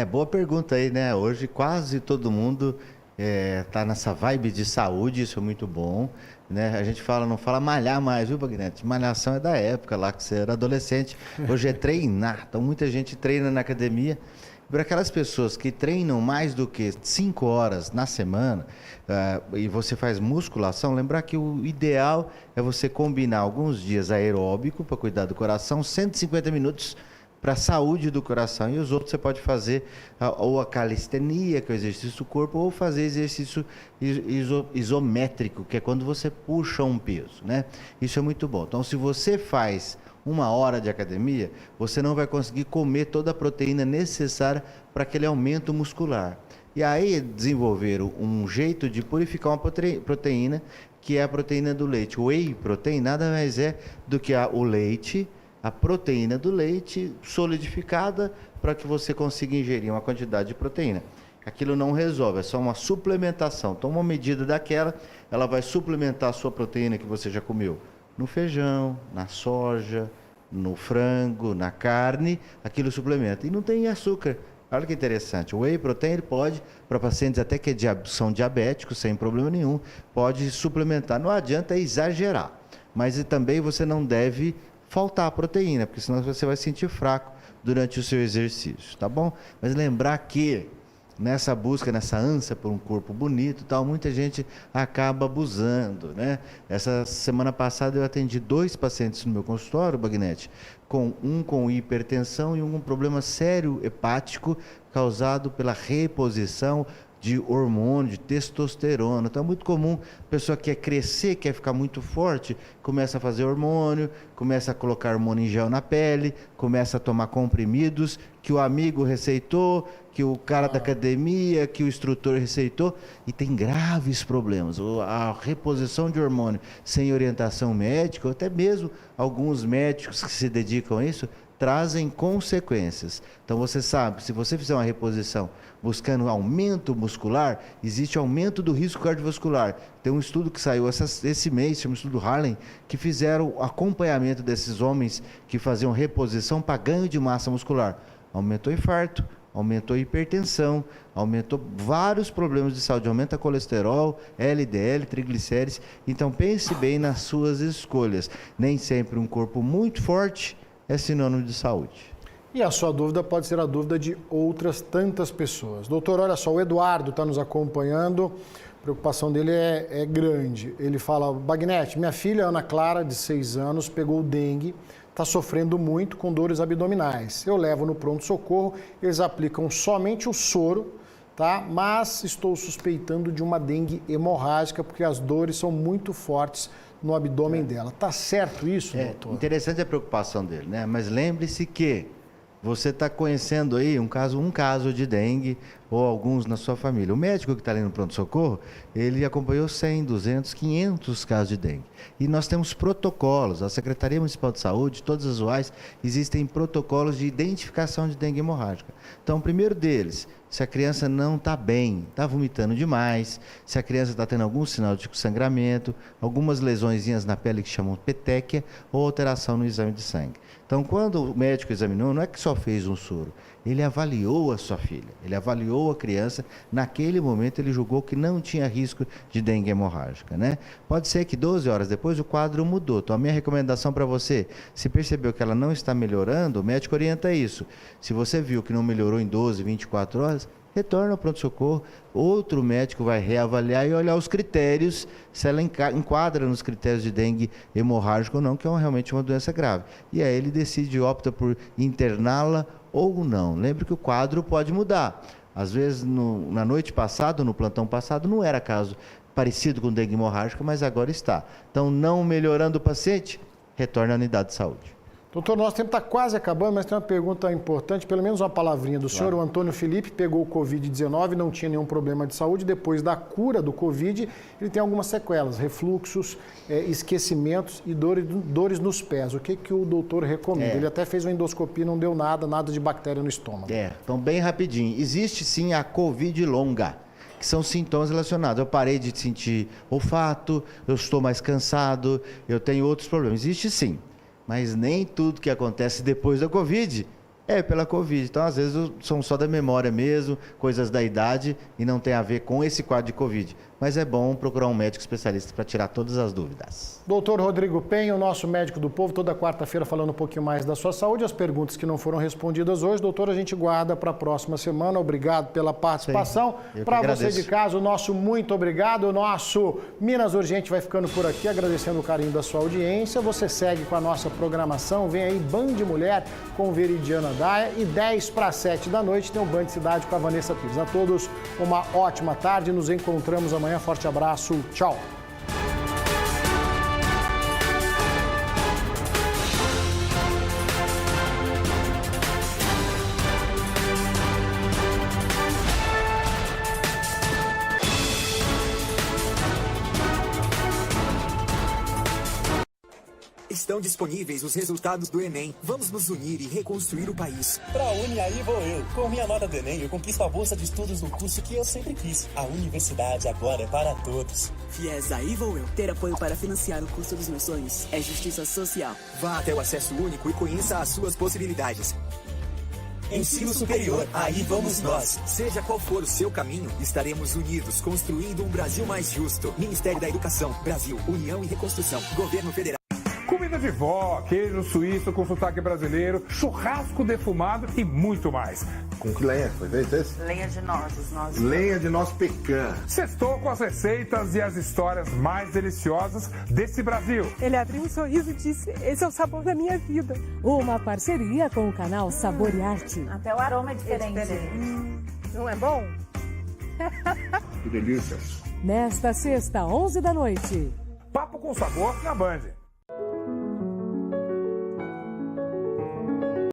Boa pergunta aí, né? Hoje quase todo mundo está nessa vibe de saúde, isso é muito bom. Né? A gente não fala malhar mais, viu, Bagnete? Malhação é da época lá que você era adolescente. Hoje é treinar. Então muita gente treina na academia. Para aquelas pessoas que treinam mais do que 5 horas na semana e você faz musculação, lembrar que o ideal é você combinar alguns dias aeróbico para cuidar do coração, 150 minutos para a saúde do coração e os outros você pode fazer ou a calistenia, que é o exercício do corpo, ou fazer exercício isométrico, que é quando você puxa um peso, né? Isso é muito bom. Então, se você faz 1 hora de academia, você não vai conseguir comer toda a proteína necessária para aquele aumento muscular. E aí desenvolveram um jeito de purificar uma proteína, que é a proteína do leite. O whey protein nada mais é do que o leite, a proteína do leite solidificada para que você consiga ingerir uma quantidade de proteína. Aquilo não resolve, é só uma suplementação. Então, uma medida daquela, ela vai suplementar a sua proteína que você já comeu no feijão, na soja, no frango, na carne, aquilo suplementa. E não tem açúcar. Olha que interessante. O whey protein ele pode, para pacientes até que são diabéticos, sem problema nenhum, pode suplementar. Não adianta exagerar, mas também você não deve faltar proteína, porque senão você vai sentir fraco durante o seu exercício, tá bom? Mas lembrar que nessa busca, nessa ânsia por um corpo bonito e tal, muita gente acaba abusando, né? Essa semana passada eu atendi 2 pacientes no meu consultório, Bagnete, com hipertensão e um com problema sério hepático causado pela reposição de hormônio, de testosterona. Então é muito comum, a pessoa quer crescer, quer ficar muito forte, começa a fazer hormônio, começa a colocar hormônio em gel na pele, começa a tomar comprimidos que o amigo receitou, que o cara da academia, que o instrutor receitou, e tem graves problemas. A reposição de hormônio sem orientação médica, ou até mesmo alguns médicos que se dedicam a isso, trazem consequências. Então você sabe, se você fizer uma reposição buscando aumento muscular, existe aumento do risco cardiovascular. Tem um estudo que saiu esse mês, chama estudo Harlem, que fizeram acompanhamento desses homens que faziam reposição para ganho de massa muscular. Aumentou infarto, aumentou hipertensão, aumentou vários problemas de saúde, aumenta colesterol, LDL, triglicérides. Então pense bem nas suas escolhas. Nem sempre um corpo muito forte é sinônimo de saúde. E a sua dúvida pode ser a dúvida de outras tantas pessoas. Doutor, olha só, o Eduardo está nos acompanhando, a preocupação dele é grande. Ele fala, Bagnetti, minha filha Ana Clara, de 6 anos, pegou dengue, está sofrendo muito com dores abdominais. Eu levo no pronto-socorro, eles aplicam somente o soro, tá? Mas estou suspeitando de uma dengue hemorrágica, porque as dores são muito fortes no abdômen dela. Tá certo isso, doutor? Interessante a preocupação dele, né? Mas lembre-se que você está conhecendo aí um caso de dengue ou alguns na sua família. O médico que está ali no pronto-socorro, ele acompanhou 100, 200, 500 casos de dengue. E nós temos protocolos, a Secretaria Municipal de Saúde, todas as UAIs, existem protocolos de identificação de dengue hemorrágica. Então, o primeiro deles, se a criança não está bem, está vomitando demais, se a criança está tendo algum sinal de sangramento, algumas lesõezinhas na pele que chamam petequia ou alteração no exame de sangue. Então, quando o médico examinou, não é que só fez um soro, ele avaliou a sua filha, ele avaliou a criança, naquele momento ele julgou que não tinha risco de dengue hemorrágica, né? Pode ser que 12 horas depois o quadro mudou. Então a minha recomendação para você, se percebeu que ela não está melhorando, o médico orienta isso. Se você viu que não melhorou em 12, 24 horas, retorna ao pronto-socorro, outro médico vai reavaliar e olhar os critérios, se ela enquadra nos critérios de dengue hemorrágica ou não, que é realmente uma doença grave. E aí ele decide, opta por interná-la ou não. Lembre que o quadro pode mudar. Às vezes, na noite passada, no plantão passado, não era caso parecido com dengue hemorrágica, mas agora está. Então, não melhorando o paciente, retorna à unidade de saúde. Doutor, nosso tempo está quase acabando, mas tem uma pergunta importante, pelo menos uma palavrinha do senhor. O Antônio Felipe pegou o Covid-19, não tinha nenhum problema de saúde. Depois da cura do Covid, ele tem algumas sequelas, refluxos, esquecimentos e dores nos pés. O que o doutor recomenda? Ele até fez uma endoscopia, não deu nada de bactéria no estômago. Então bem rapidinho. Existe sim a Covid longa, que são sintomas relacionados. Eu parei de sentir olfato, eu estou mais cansado, eu tenho outros problemas. Existe sim. Mas nem tudo que acontece depois da Covid é pela Covid. Então, às vezes, são só da memória mesmo, coisas da idade e não tem a ver com esse quadro de Covid. Mas é bom procurar um médico especialista para tirar todas as dúvidas. Doutor Rodrigo Penha, o nosso médico do povo, toda quarta-feira falando um pouquinho mais da sua saúde. As perguntas que não foram respondidas hoje, doutor, a gente guarda para a próxima semana. Obrigado pela participação. Para você de casa, o nosso muito obrigado. O nosso Minas Urgente vai ficando por aqui, agradecendo o carinho da sua audiência. Você segue com a nossa programação. Vem aí Band Mulher com Veridiana Daia e 6:50 da noite tem o Band Cidade com a Vanessa Pires. A todos uma ótima tarde. Nos encontramos amanhã. Forte abraço. Tchau. Estão disponíveis os resultados do Enem. Vamos nos unir e reconstruir o país. Pra Uni, aí vou eu. Com minha nota do Enem, eu conquisto a bolsa de estudos no curso que eu sempre quis. A universidade agora é para todos. Fies, aí vou eu. Ter apoio para financiar o curso dos meus sonhos é justiça social. Vá até o acesso único e conheça as suas possibilidades. Ensino superior, aí vamos nós. Seja qual for o seu caminho, estaremos unidos, construindo um Brasil mais justo. Ministério da Educação, Brasil, União e Reconstrução, Governo Federal. Combinado. Comida de vó, queijo suíço com sotaque brasileiro, churrasco defumado e muito mais. Com que lenha foi feito esse? Lenha de nozes. Lenha de noz pecan. Sextou com as receitas e as histórias mais deliciosas desse Brasil. Ele abriu um sorriso e disse: esse é o sabor da minha vida. Uma parceria com o canal Sabor e Arte. Até o aroma é diferente. Não é bom? Que delícia. Nesta sexta, 11 da noite. Papo com Sabor na Band.